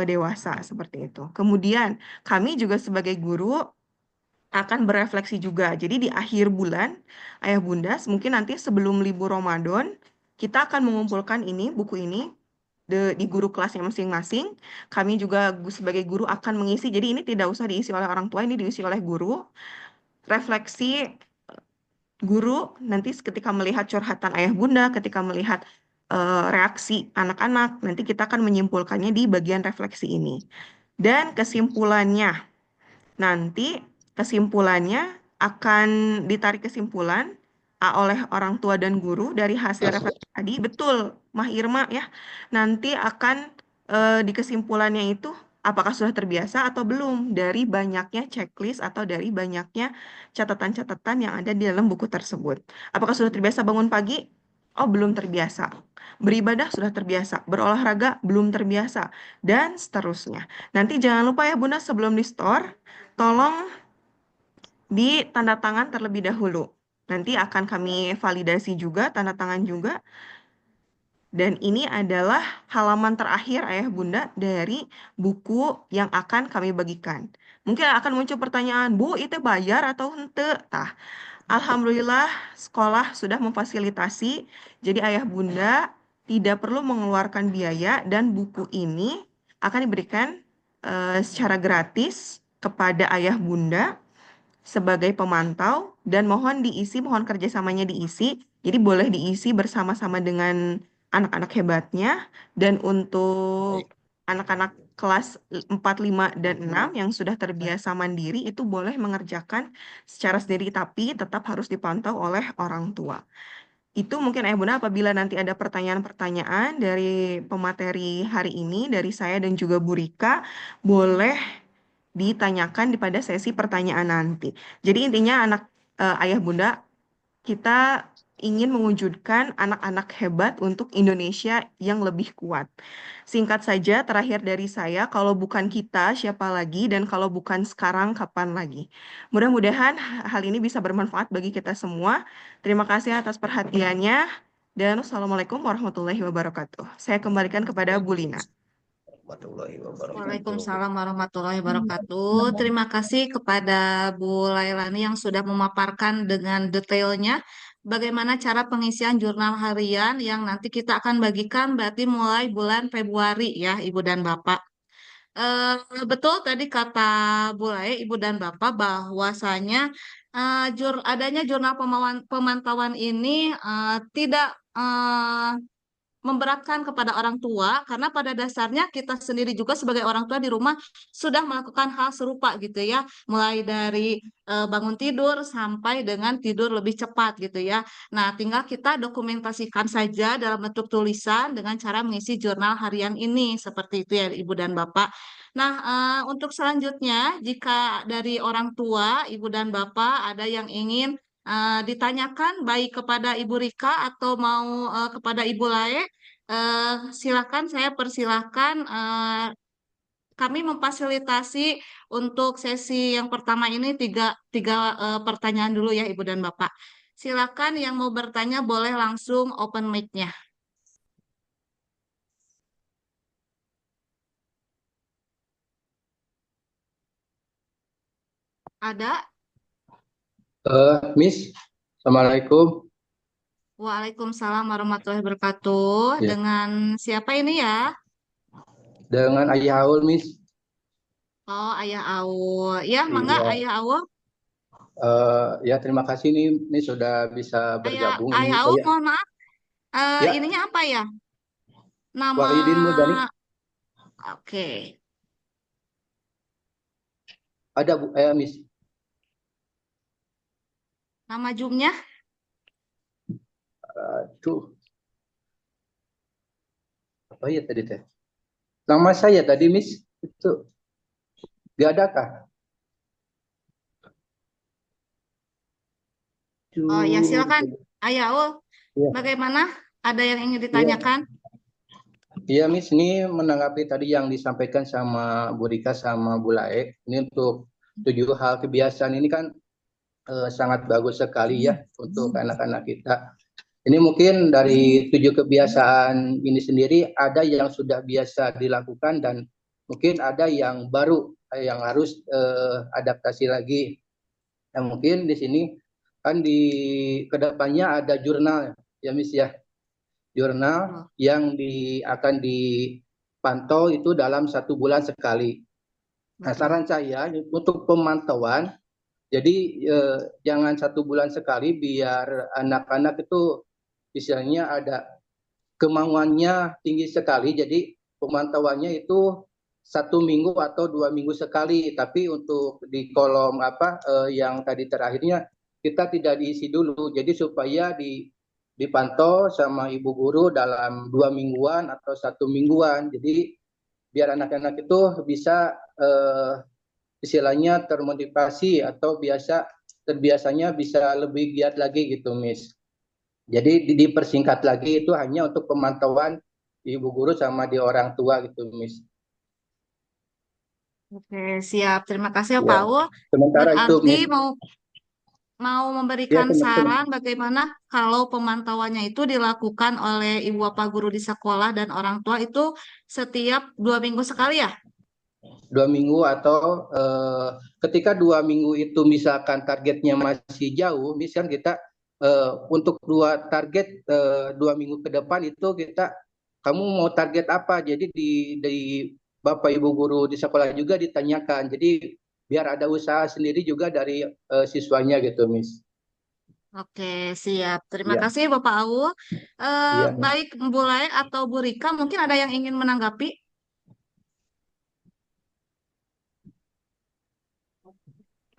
dewasa seperti itu. Kemudian kami juga sebagai guru akan berefleksi juga. Jadi di akhir bulan, ayah bunda, mungkin nanti sebelum libur Ramadan, kita akan mengumpulkan ini, buku ini, di guru kelasnya masing-masing. Kami juga sebagai guru akan mengisi, jadi ini tidak usah diisi oleh orang tua, ini diisi oleh guru. Refleksi guru nanti ketika melihat curhatan ayah bunda, ketika melihat reaksi anak-anak, nanti kita akan menyimpulkannya di bagian refleksi ini. Dan kesimpulannya akan ditarik kesimpulan oleh orang tua dan guru dari hasil refleksi tadi. Betul, Mah Irma ya. Nanti akan di kesimpulannya itu apakah sudah terbiasa atau belum dari banyaknya checklist atau dari banyaknya catatan-catatan yang ada di dalam buku tersebut. Apakah sudah terbiasa bangun pagi? Oh, belum terbiasa. Beribadah sudah terbiasa, berolahraga belum terbiasa, dan seterusnya. Nanti jangan lupa ya Bunda, sebelum di store, tolong di tanda tangan terlebih dahulu. Nanti akan kami validasi juga, tanda tangan juga. Dan ini adalah halaman terakhir ayah bunda dari buku yang akan kami bagikan. Mungkin akan muncul pertanyaan, Bu, itu bayar atau ente? Tah, alhamdulillah sekolah sudah memfasilitasi. Jadi ayah bunda tidak perlu mengeluarkan biaya dan buku ini akan diberikan secara gratis kepada ayah bunda sebagai pemantau dan mohon kerjasamanya diisi. Jadi boleh diisi bersama-sama dengan anak-anak hebatnya, dan untuk anak-anak kelas 4, 5, dan 6 yang sudah terbiasa mandiri itu boleh mengerjakan secara sendiri tapi tetap harus dipantau oleh orang tua. Itu mungkin Ayah Bunda, apabila nanti ada pertanyaan-pertanyaan dari pemateri hari ini dari saya dan juga Bu Rika, boleh ditanyakan pada sesi pertanyaan nanti. Jadi intinya ayah bunda, kita ingin mewujudkan anak-anak hebat untuk Indonesia yang lebih kuat. Singkat saja, terakhir dari saya, kalau bukan kita, siapa lagi? Dan kalau bukan sekarang, kapan lagi? Mudah-mudahan hal ini bisa bermanfaat bagi kita semua. Terima kasih atas perhatiannya. Dan wassalamualaikum warahmatullahi wabarakatuh. Saya kembalikan kepada Bu Lina. Warahmatullahi wabarakatuh. Waalaikumsalam warahmatullahi wabarakatuh. Terima kasih kepada Bu Lailani yang sudah memaparkan dengan detailnya bagaimana cara pengisian jurnal harian yang nanti kita akan bagikan berarti mulai bulan Februari ya, Ibu dan Bapak. Betul tadi kata Bu Lai, Ibu dan Bapak, bahwasanya adanya jurnal pemantauan ini tidak memberatkan kepada orang tua karena pada dasarnya kita sendiri juga sebagai orang tua di rumah sudah melakukan hal serupa gitu ya, mulai dari bangun tidur sampai dengan tidur lebih cepat gitu ya. Nah, tinggal kita dokumentasikan saja dalam bentuk tulisan dengan cara mengisi jurnal harian ini seperti itu ya Ibu dan Bapak. Nah, untuk selanjutnya jika dari orang tua, Ibu dan Bapak ada yang ingin ditanyakan baik kepada Ibu Rika atau mau kepada Ibu Lae, silakan saya persilahkan. Kami memfasilitasi untuk sesi yang pertama ini tiga pertanyaan dulu ya Ibu dan Bapak. Silakan yang mau bertanya boleh langsung open mic-nya. Ada? Miss, Assalamualaikum. Waalaikumsalam warahmatullahi wabarakatuh. Ya, Dengan siapa ini ya? dengan Ayah Aul, Miss. Oh, Ayah Aul. Ya, mangga Iya, Ayah Aul. ya terima kasih nih, Miss sudah bisa bergabung ini. Ayah Aul, mohon maaf. Ya, Ininya apa ya? Nama, Wahidin Murdani. oke. Ada Bu, Miss. Nama Zoom-nya? Tuh, apa ya tadi teh? Nama saya tadi, Miss. Itu gak ada kah? Oh ya, Tuh, silakan. Ayah Aul, ya, bagaimana? Ada yang ingin iya, ditanyakan? iya, Miss. Ini menanggapi tadi yang disampaikan sama Bu Rika sama Bu Lae. Ini untuk 7 hal kebiasaan ini kan sangat bagus sekali ya untuk anak-anak kita. Ini mungkin dari 7 kebiasaan ini sendiri ada yang sudah biasa dilakukan dan mungkin ada yang baru yang harus adaptasi lagi. Nah, mungkin di sini kan di kedepannya ada jurnal ya Miss ya, jurnal yang akan dipantau itu dalam 1 bulan sekali. Nah, Betul. saran saya untuk pemantauan, jadi jangan 1 bulan sekali biar anak-anak itu misalnya ada kemauannya tinggi sekali, jadi pemantauannya itu 1 minggu atau 2 minggu sekali. Tapi untuk di kolom yang tadi terakhirnya kita tidak diisi dulu, jadi supaya dipantau sama ibu guru dalam 2 mingguan atau 1 mingguan. Jadi biar anak-anak itu bisa istilahnya termotivasi atau terbiasanya bisa lebih giat lagi gitu, Miss. Jadi dipersingkat lagi itu hanya untuk pemantauan ibu guru sama di orang tua gitu, Miss. Oke, siap. Terima kasih ya Ya, Pak Aul. sementara itu, Berarti Miss. mau Ya, memberikan saran bagaimana kalau pemantauannya itu dilakukan oleh ibu bapak guru di sekolah dan orang tua itu setiap 2 minggu sekali ya? 2 minggu atau ketika 2 minggu itu misalkan targetnya masih jauh, Miss, kan kita untuk target 2 minggu ke depan itu kamu mau target apa? Jadi di Bapak Ibu guru di sekolah juga ditanyakan. Jadi biar ada usaha sendiri juga dari siswanya gitu, Miss. Oke, siap. Terima Ya, kasih Bapak Aul. iya, Miss. Baik Bu Lae atau Bu Rika, mungkin ada yang ingin menanggapi?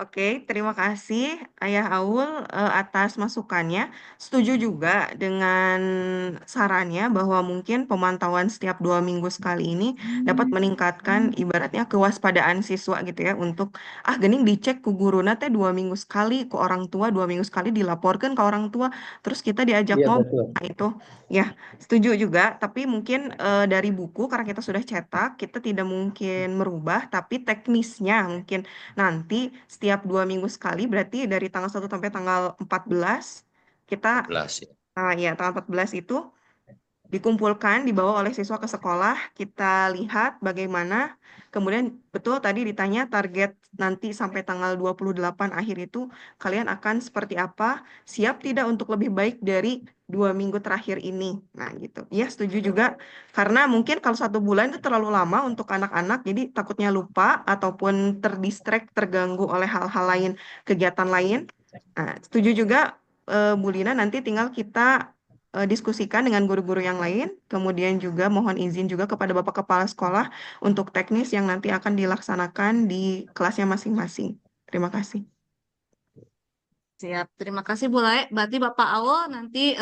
Oke, terima kasih Ayah Aul atas masukannya. Setuju juga dengan sarannya bahwa mungkin pemantauan setiap 2 minggu sekali ini dapat meningkatkan ibaratnya kewaspadaan siswa gitu ya untuk gening dicek ke guru teh 2 minggu sekali, ke orang tua 2 minggu sekali dilaporkan ke orang tua, terus kita diajak Iya, ngobrol. betul. Nah, itu ya setuju juga. Tapi mungkin dari buku karena kita sudah cetak, kita tidak mungkin merubah, tapi teknisnya mungkin nanti setiap 2 minggu sekali, berarti dari tanggal 1 sampai tanggal 14, kita, 14 ya. ya tanggal 14 itu dikumpulkan, dibawa oleh siswa ke sekolah, kita lihat bagaimana, kemudian betul tadi ditanya target nanti sampai tanggal 28 akhir itu, kalian akan seperti apa, siap tidak untuk lebih baik dari 2 minggu terakhir ini. Nah gitu, ya setuju juga, karena mungkin kalau 1 bulan itu terlalu lama untuk anak-anak, jadi takutnya lupa ataupun terdistract, terganggu oleh hal-hal lain, kegiatan lain. Nah, setuju juga Bu Lina, nanti tinggal kita diskusikan dengan guru-guru yang lain. Kemudian juga mohon izin juga kepada Bapak Kepala Sekolah untuk teknis yang nanti akan dilaksanakan di kelasnya masing-masing. Terima kasih. Siap, terima kasih Bu Lai. Berarti Bapak Awo nanti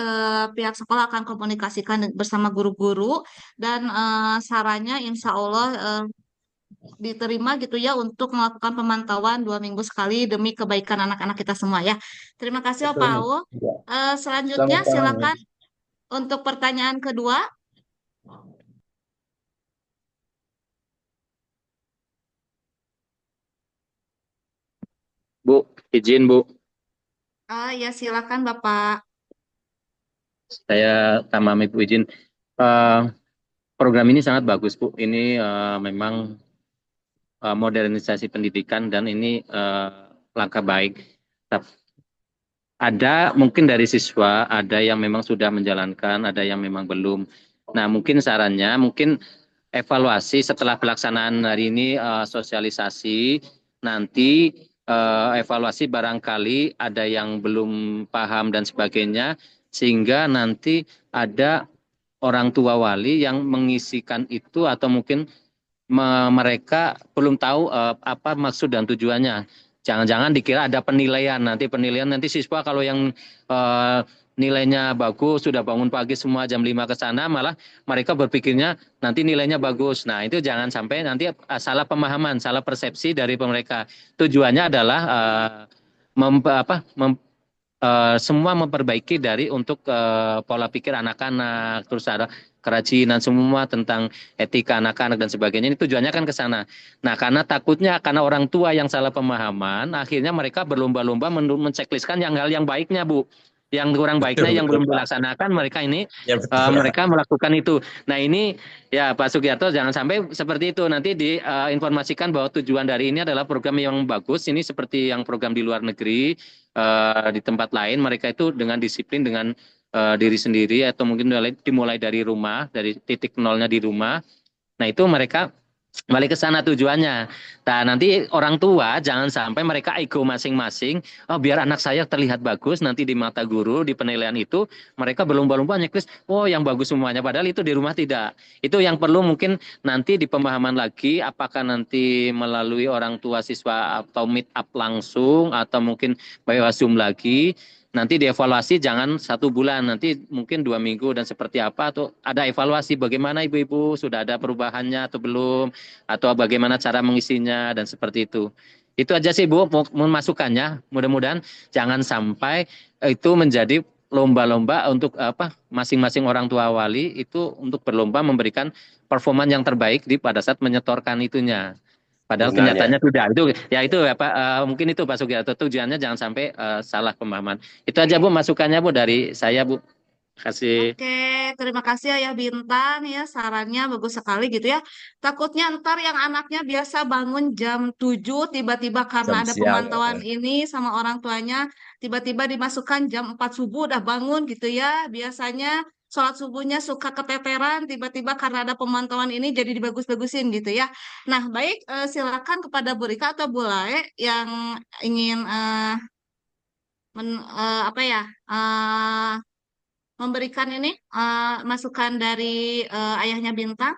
pihak sekolah akan komunikasikan bersama guru-guru dan sarannya insya Allah diterima gitu ya untuk melakukan pemantauan 2 minggu sekali demi kebaikan anak-anak kita semua ya. Terima kasih Betul, Bapak Miss. Awo. Ya. Selanjutnya Sama-sama, silakan Miss. untuk pertanyaan kedua. Bu, izin Bu, Ya silakan Bapak. saya Tamam Ibu izin. Eh, program ini sangat bagus Bu. Ini memang modernisasi pendidikan dan ini langkah baik. Ada mungkin dari siswa, ada yang memang sudah menjalankan, ada yang memang belum. Nah, mungkin sarannya, mungkin evaluasi setelah pelaksanaan hari ini sosialisasi, nanti evaluasi barangkali ada yang belum paham dan sebagainya, sehingga nanti ada orang tua wali yang mengisikan itu atau mungkin mereka belum tahu apa maksud dan tujuannya. Jangan-jangan dikira ada penilaian, nanti siswa kalau yang nilainya bagus, sudah bangun pagi semua jam 5 ke sana, malah mereka berpikirnya nanti nilainya bagus. Nah, itu jangan sampai nanti salah pemahaman, salah persepsi dari mereka. Tujuannya adalah semua memperbaiki dari untuk pola pikir anak-anak, terus ada kerajinan semua tentang etika anak-anak dan sebagainya. Ini tujuannya kan ke sana. Nah, karena orang tua yang salah pemahaman, akhirnya mereka berlomba-lomba menceklistkan hal yang baiknya, Bu. Yang kurang baiknya yang belum dilaksanakan, mereka mereka melakukan itu. Nah, ini ya Pak Sugiarto jangan sampai seperti itu. Nanti diinformasikan bahwa tujuan dari ini adalah program yang bagus. Ini seperti yang program di luar negeri, di tempat lain mereka itu dengan disiplin, dengan diri sendiri atau mungkin dimulai dari rumah, dari titik nolnya di rumah. Nah, itu mereka balik ke sana tujuannya. Nah, nanti orang tua jangan sampai mereka ego masing-masing. Oh, biar anak saya terlihat bagus nanti di mata guru, di penilaian itu mereka berlomba-lomba nyeklis. Oh, yang bagus semuanya. Padahal itu di rumah tidak. Itu yang perlu mungkin nanti di pemahaman lagi. Apakah nanti melalui orang tua siswa atau meet up langsung atau mungkin by Zoom lagi. Nanti dievaluasi jangan 1 bulan, nanti mungkin 2 minggu dan seperti apa atau ada evaluasi bagaimana ibu-ibu sudah ada perubahannya atau belum atau bagaimana cara mengisinya dan seperti itu. Itu aja sih Bu masukannya. Mudah-mudahan jangan sampai itu menjadi lomba-lomba untuk masing-masing orang tua wali itu untuk berlomba memberikan performa yang terbaik pada saat menyetorkan itunya. Padahal kenyataannya tidak. Itu mungkin itu Pak Sugiarto, tujuannya jangan sampai salah pemahaman. Itu aja Bu masukannya Bu dari saya Bu. Kasih. Oke, terima kasih Ayah Bintan ya, sarannya bagus sekali gitu ya. Takutnya ntar yang anaknya biasa bangun jam 7 tiba-tiba karena ada pemantauan ini sama orang tuanya, tiba-tiba dimasukkan jam 4 subuh udah bangun gitu ya. Biasanya sholat subuhnya suka keteteran, tiba-tiba karena ada pemantauan ini jadi dibagus-bagusin gitu ya. Nah, baik, silakan kepada Bu Rika atau Bu Lae yang ingin apa ya? Memberikan ini masukan dari ayahnya Bintang.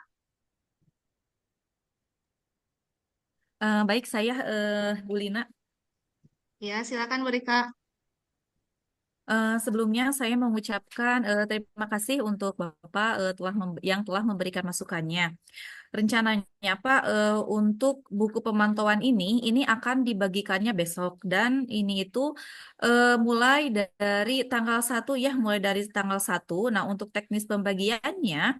Baik, saya Bu Lina. Ya, silakan Bu Rika. Sebelumnya saya mengucapkan terima kasih untuk Bapak yang telah memberikan masukannya. Rencananya Pak untuk buku pemantauan ini akan dibagikannya besok dan ini itu mulai dari tanggal 1 ya, mulai dari tanggal 1. Nah, untuk teknis pembagiannya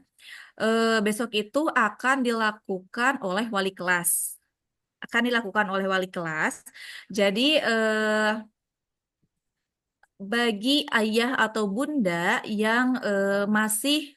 besok itu akan dilakukan oleh wali kelas. Jadi bagi ayah atau bunda yang masih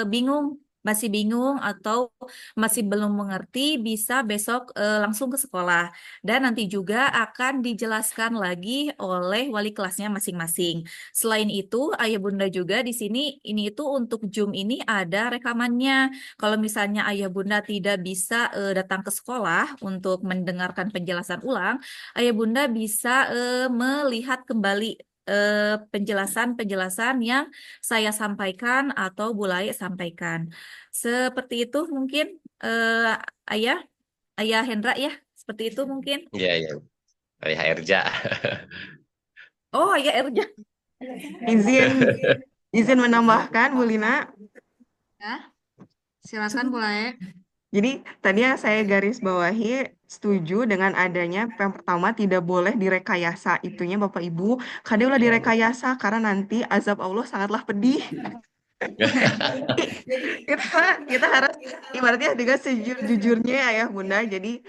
bingung atau masih belum mengerti, bisa besok langsung ke sekolah. Dan nanti juga akan dijelaskan lagi oleh wali kelasnya masing-masing. Selain itu, ayah bunda juga di sini, ini itu untuk Zoom ini ada rekamannya. Kalau misalnya ayah bunda tidak bisa datang ke sekolah untuk mendengarkan penjelasan ulang, ayah bunda bisa melihat kembali penjelasan-penjelasan yang saya sampaikan atau Bulai sampaikan. Seperti itu mungkin eh, Ayah, Ayah Hendra ya, seperti itu mungkin. Iya, iya. Ayah Erja. Oh, Ayah Erja. Izin izin menambahkan Bu Lina. Ya, silakan Bulai. Jadi tadi yang saya garis bawahi setuju dengan adanya yang pertama tidak boleh direkayasa itunya Bapak Ibu. Kadang ulah direkayasa karena nanti azab Allah sangatlah pedih. Kita harus ibaratnya dengan sejujur-jujurnya ya Ayah Bunda. Jadi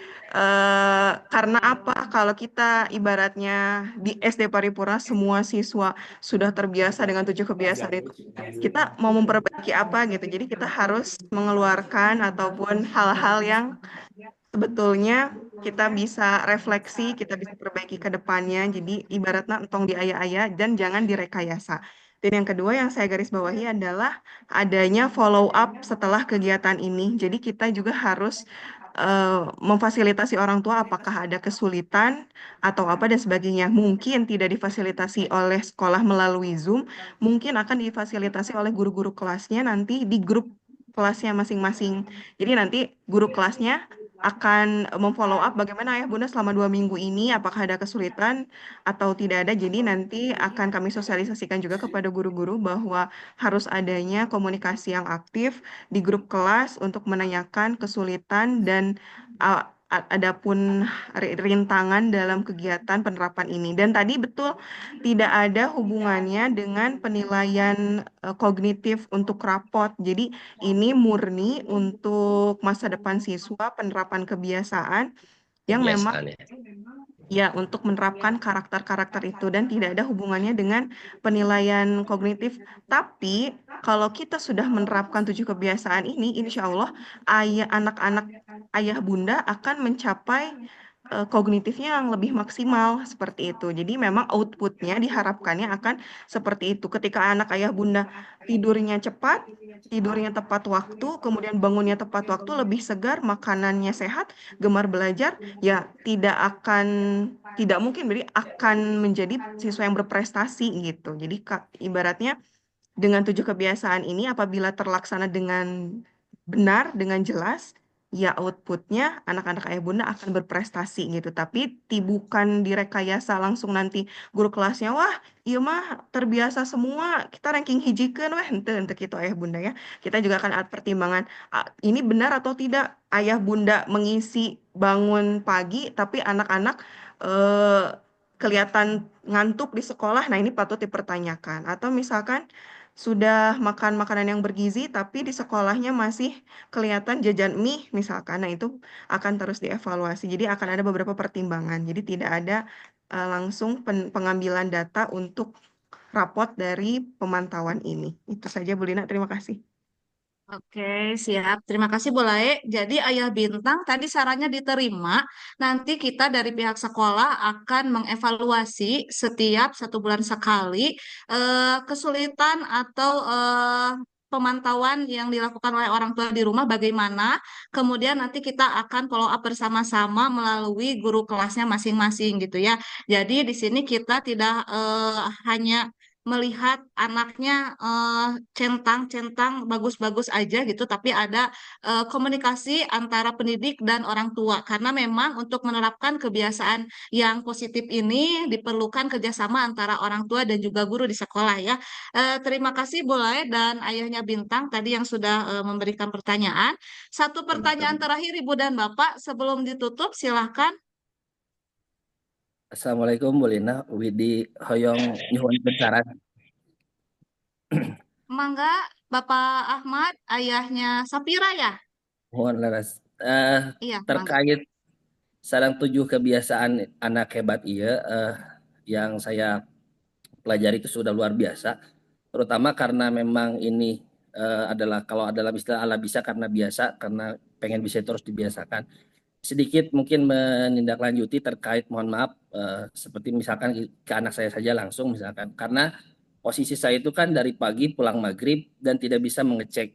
karena apa? Kalau kita ibaratnya di SD Paripurna semua siswa sudah terbiasa dengan 7 kebiasaan itu, kita mau memperbaiki apa gitu. Jadi kita harus mengeluarkan ataupun hal-hal yang sebetulnya kita bisa refleksi, kita bisa perbaiki ke depannya. Jadi ibaratnya entong diaya-aya dan jangan direkayasa. Dan yang kedua yang saya garis bawahi adalah adanya follow up setelah kegiatan ini. Jadi kita juga harus memfasilitasi orang tua apakah ada kesulitan atau apa dan sebagainya. Mungkin tidak difasilitasi oleh sekolah melalui Zoom, mungkin akan difasilitasi oleh guru-guru kelasnya nanti di grup kelasnya masing-masing. Jadi nanti guru kelasnya akan memfollow up bagaimana Ayah Bunda selama 2 minggu ini, apakah ada kesulitan atau tidak ada. Jadi nanti akan kami sosialisasikan juga kepada guru-guru bahwa harus adanya komunikasi yang aktif di grup kelas untuk menanyakan kesulitan dan adapun rintangan dalam kegiatan penerapan ini. Dan tadi betul tidak ada hubungannya dengan penilaian kognitif untuk rapot. Jadi ini murni untuk masa depan siswa, penerapan kebiasaan yang memang Kebiasaan ya. ya untuk menerapkan karakter-karakter itu dan tidak ada hubungannya dengan penilaian kognitif. Tapi kalau kita sudah menerapkan 7 kebiasaan ini, insya Allah anak-anak ayah bunda akan mencapai kognitifnya yang lebih maksimal seperti itu. Jadi memang outputnya diharapkannya akan seperti itu. Ketika anak ayah bunda tidurnya cepat, tidurnya tepat waktu, kemudian bangunnya tepat waktu, lebih segar, makanannya sehat, gemar belajar, ya tidak mungkin berarti akan menjadi siswa yang berprestasi gitu. Jadi ibaratnya dengan 7 kebiasaan ini apabila terlaksana dengan benar, dengan jelas, ya outputnya anak-anak ayah bunda akan berprestasi gitu. Tapi bukan direkayasa langsung nanti guru kelasnya, wah iya mah terbiasa semua, kita ranking hijikeun weh, ente gitu ayah bunda ya. Kita juga akan ada pertimbangan, ini benar atau tidak ayah bunda mengisi bangun pagi, tapi anak-anak kelihatan ngantuk di sekolah, nah ini patut dipertanyakan. Atau misalkan sudah makan makanan yang bergizi, tapi di sekolahnya masih kelihatan jajan mie misalkan. Nah, itu akan terus dievaluasi. Jadi akan ada beberapa pertimbangan. Jadi tidak ada langsung pengambilan data untuk rapot dari pemantauan ini. Itu saja Bu Lina, terima kasih. Oke, siap. Terima kasih, Boleh. Jadi, Ayah Bintang tadi sarannya diterima. Nanti kita dari pihak sekolah akan mengevaluasi setiap 1 bulan sekali kesulitan atau pemantauan yang dilakukan oleh orang tua di rumah bagaimana. Kemudian nanti kita akan follow up bersama-sama melalui guru kelasnya masing-masing gitu ya. Jadi, di sini kita tidak hanya melihat anaknya centang-centang bagus-bagus aja gitu, tapi ada komunikasi antara pendidik dan orang tua. Karena memang untuk menerapkan kebiasaan yang positif ini diperlukan kerjasama antara orang tua dan juga guru di sekolah ya. Terima kasih Boleh dan ayahnya Bintang tadi yang sudah memberikan pertanyaan. Satu pertanyaan terakhir Ibu dan Bapak sebelum ditutup, silahkan. Assalamualaikum Bu Lina, Widi Hoyong nyuhun bencaran. Mangga Bapak Ahmad, ayahnya Sapira ya? Mohon leres. Iya, mangga. Terkait sarang 7 kebiasaan anak hebat iya yang saya pelajari itu sudah luar biasa. Terutama karena memang ini adalah kalau adalah istilah ala bisa karena biasa, karena pengen bisa terus dibiasakan. Sedikit mungkin menindaklanjuti terkait mohon maaf seperti misalkan ke anak saya saja langsung misalkan karena posisi saya itu kan dari pagi pulang maghrib dan tidak bisa mengecek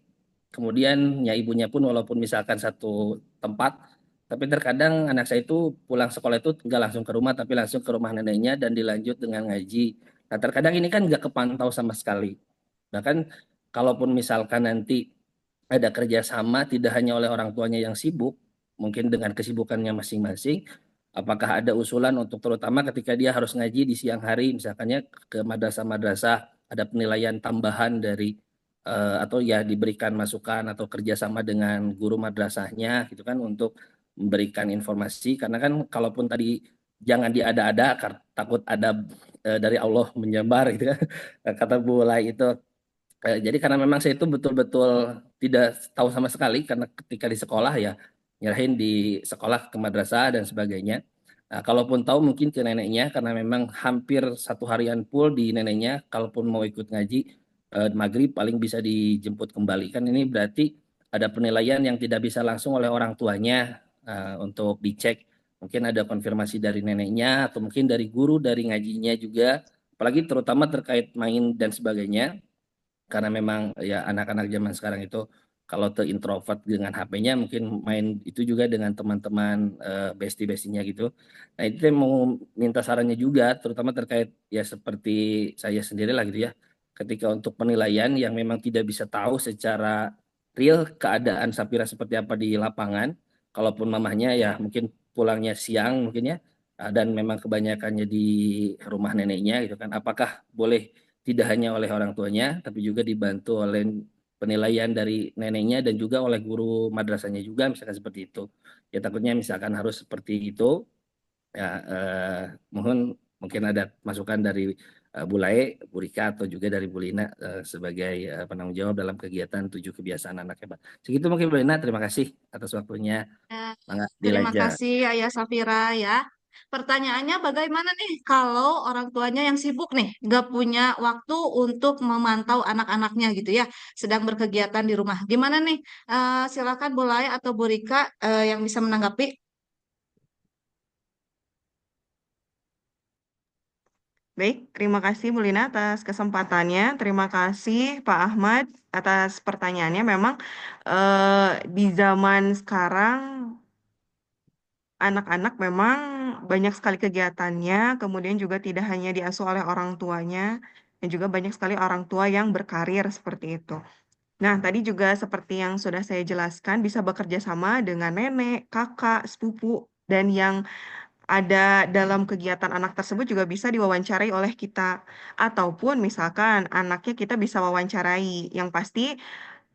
kemudian ya ibunya pun walaupun misalkan satu tempat tapi terkadang anak saya itu pulang sekolah itu nggak langsung ke rumah tapi langsung ke rumah neneknya dan dilanjut dengan ngaji Nah, terkadang ini kan nggak kepantau sama sekali. Bahkan kalaupun misalkan nanti ada kerjasama tidak hanya oleh orang tuanya yang sibuk, mungkin dengan kesibukannya masing-masing, apakah ada usulan untuk terutama ketika dia harus ngaji di siang hari, misalkannya ke madrasah-madrasah, ada penilaian tambahan dari atau ya diberikan masukan atau kerjasama dengan guru madrasahnya gitu kan untuk memberikan informasi karena kan kalaupun tadi jangan diada-ada takut ada dari Allah menyebar gitu kan kata Bu Lai itu. Jadi karena memang saya itu betul-betul tidak tahu sama sekali karena ketika di sekolah ya nyerahin di sekolah ke madrasah dan sebagainya. Nah, kalaupun tahu mungkin ke neneknya karena memang hampir satu harian full di neneknya. Kalaupun mau ikut ngaji maghrib paling bisa dijemput kembali. Kan ini berarti ada penilaian yang tidak bisa langsung oleh orang tuanya untuk dicek. Mungkin ada konfirmasi dari neneknya atau mungkin dari guru dari ngajinya juga. Apalagi terutama terkait main dan sebagainya karena memang ya anak-anak zaman sekarang itu kalau introvert dengan HP-nya mungkin main itu juga dengan teman-teman bestie-bestinya gitu. Nah itu yang mau minta sarannya juga terutama terkait ya seperti saya sendiri lah gitu ya. Ketika untuk penilaian yang memang tidak bisa tahu secara real keadaan Sapira seperti apa di lapangan. Kalaupun mamahnya ya mungkin pulangnya siang mungkin ya dan memang kebanyakannya di rumah neneknya gitu kan. Apakah boleh tidak hanya oleh orang tuanya, tapi juga dibantu oleh penilaian dari neneknya dan juga oleh guru madrasahnya juga, misalkan seperti itu. Ya takutnya misalkan harus seperti itu, ya mohon mungkin ada masukan dari Bu Lae, Bu Rika, atau juga dari Bu Lina sebagai penanggung jawab dalam kegiatan 7 kebiasaan anak hebat. Segitu mungkin Bu Lina, terima kasih atas waktunya. Ya, Mangga terima dilanjut. kasih Ayah Safira ya. Pertanyaannya bagaimana nih kalau orang tuanya yang sibuk nih, nggak punya waktu untuk memantau anak-anaknya gitu ya, sedang berkegiatan di rumah. Gimana nih? Silakan Bu Lay atau Bu Rika yang bisa menanggapi. Baik, terima kasih Bu Lina atas kesempatannya. Terima kasih Pak Ahmad atas pertanyaannya. Memang di zaman sekarang anak-anak memang banyak sekali kegiatannya, kemudian juga tidak hanya diasuh oleh orang tuanya, dan juga banyak sekali orang tua yang berkarir seperti itu. Nah, tadi juga seperti yang sudah saya jelaskan, bisa bekerja sama dengan nenek, kakak, sepupu, dan yang ada dalam kegiatan anak tersebut juga bisa diwawancarai oleh kita. Ataupun misalkan anaknya kita bisa wawancarai. Yang pasti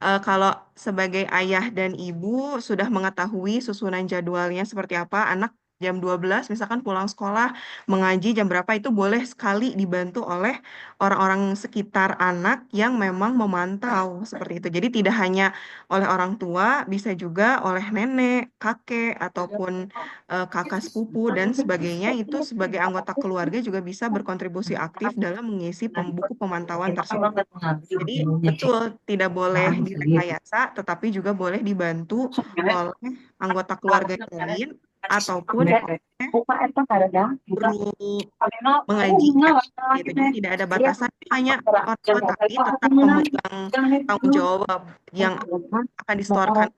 kalau sebagai ayah dan ibu sudah mengetahui susunan jadwalnya seperti apa, anak jam 12 misalkan pulang sekolah mengaji jam berapa itu boleh sekali dibantu oleh orang-orang sekitar anak yang memang memantau seperti itu. Jadi tidak hanya oleh orang tua, bisa juga oleh nenek, kakek, ataupun kakak sepupu dan sebagainya itu sebagai anggota keluarga juga bisa berkontribusi aktif dalam mengisi buku pemantauan tersebut. Jadi betul tidak boleh direkayasa, tetapi juga boleh dibantu oleh anggota keluarga yang lain ataupun oleh guru mengaji gitu. Jadi tidak ada batasan hanya orang tua tapi tetap memegang tanggung jawab yang akan disetorkan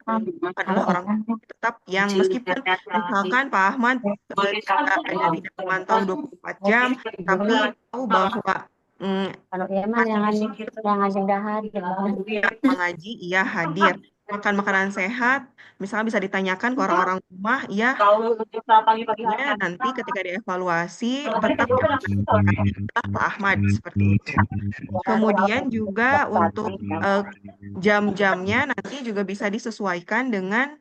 adalah orang tua tetap yang meskipun misalkan Pak Ahmad jika ada tidak memantau 24 jam tapi tahu bahwa mengaji ia hadir makan makanan sehat misalnya bisa ditanyakan ke orang-orang rumah ya nanti ketika dievaluasi tetap Pak Ahmad seperti itu. Kemudian juga untuk jam-jamnya nanti juga bisa disesuaikan dengan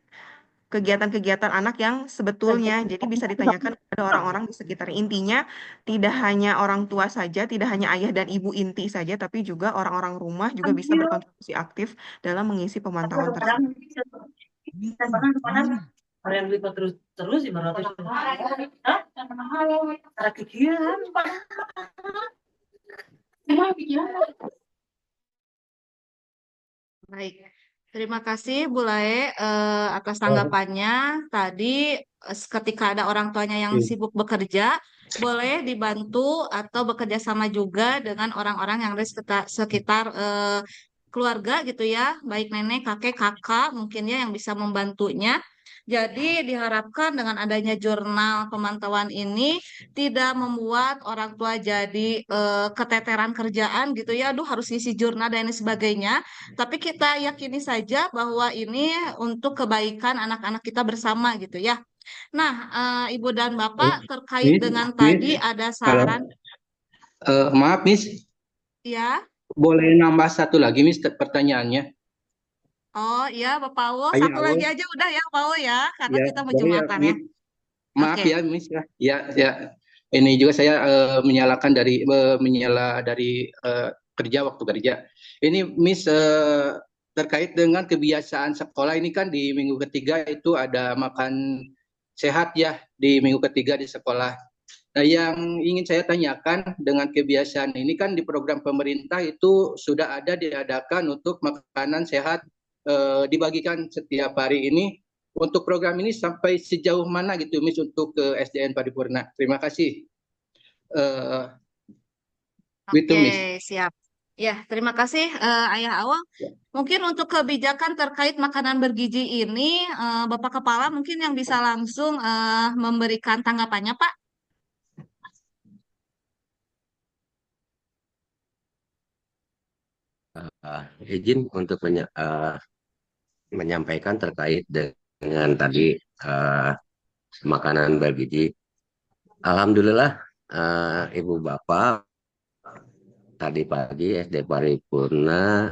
kegiatan-kegiatan anak yang sebetulnya. Jadi bisa ditanyakan kepada orang-orang di sekitar. Intinya tidak hanya orang tua saja, tidak hanya ayah dan ibu inti saja, tapi juga orang-orang rumah juga bisa berkontribusi aktif dalam mengisi pemantauan tersebut. Baik, terima kasih Bu Lae atas tanggapannya. Tadi ketika ada orang tuanya yang sibuk bekerja, boleh dibantu atau bekerja sama juga dengan orang-orang yang ada sekitar keluarga gitu ya, baik nenek, kakek, kakak mungkin ya yang bisa membantunya. Jadi diharapkan dengan adanya jurnal pemantauan ini tidak membuat orang tua jadi keteteran kerjaan gitu ya, aduh harus isi jurnal dan lain sebagainya. Tapi kita yakini saja bahwa ini untuk kebaikan anak-anak kita bersama gitu ya. Nah, Ibu dan Bapak terkait Miss, dengan Miss, tadi ada halo. saran Maaf, Miss, ya. boleh nambah satu lagi, Miss, pertanyaannya. Oh iya, Bapak Wo, Ayah satu lagi awal, aja udah ya, Bapak Wo ya, karena ya, kita mau boleh ya, Jumatan ya. Miss. Maaf Oke. ya, Miss ya. Ya, ya. Ini juga saya menyalakan dari menyela dari kerja waktu kerja. Ini Miss terkait dengan kebiasaan sekolah ini kan di minggu ketiga itu ada makan sehat ya di minggu ketiga di sekolah. Nah, yang ingin saya tanyakan dengan kebiasaan ini kan di program pemerintah itu sudah ada diadakan untuk makanan sehat dibagikan setiap hari ini. Untuk program ini sampai sejauh mana gitu, Miss, untuk ke SDN Paripurna? Terima kasih. Itu, Oke, Miss. siap. Ya, terima kasih Ayah Awal. Ya. Mungkin untuk kebijakan terkait makanan bergizi ini, Bapak Kepala mungkin yang bisa langsung memberikan tanggapannya, Pak. Izin untuk menyampaikan terkait dengan tadi makanan bergizi. Alhamdulillah, Ibu Bapak tadi pagi SD Paripurna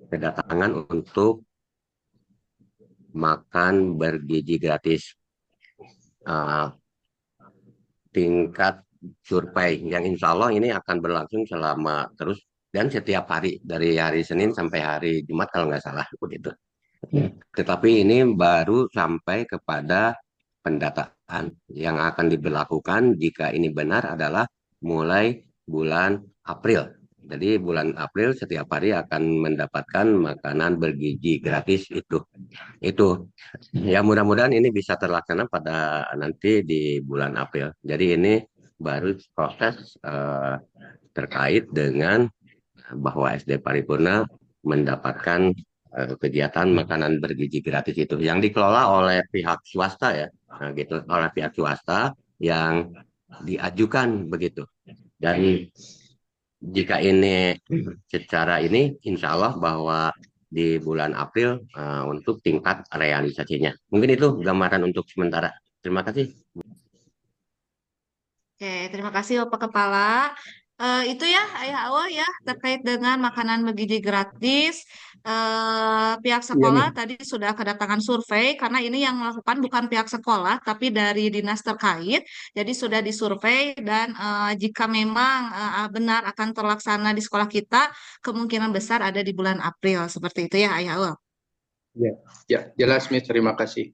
kedatangan untuk makan bergizi gratis. Tingkat survei yang insya Allah ini akan berlangsung selama terus dan setiap hari dari hari Senin sampai hari Jumat kalau nggak salah begitu. Tetapi ini baru sampai kepada pendataan yang akan diberlakukan jika ini benar adalah mulai bulan April. Jadi bulan April setiap hari akan mendapatkan makanan bergizi gratis itu. Ya mudah-mudahan ini bisa terlaksana pada nanti di bulan April. Jadi ini baru proses terkait dengan bahwa SD Paripurna mendapatkan kegiatan makanan bergizi gratis itu yang dikelola oleh pihak swasta ya, nah, gitu, oleh pihak swasta yang diajukan begitu. Dan jika ini secara ini, insya Allah bahwa di bulan April untuk tingkat realisasinya. Mungkin itu gambaran untuk sementara. Terima kasih. Oke, terima kasih Bapak Kepala. Itu ya, Ayah Awal ya, terkait dengan makanan bergizi gratis. Pihak Iya, sekolah Miss. tadi sudah kedatangan survei, karena ini yang melakukan bukan pihak sekolah, tapi dari dinas terkait. Jadi sudah disurvei dan jika memang benar akan terlaksana di sekolah kita, kemungkinan besar ada di bulan April. Seperti itu ya, Ayah Awal. Ya, ya, jelas, Miss. Terima kasih.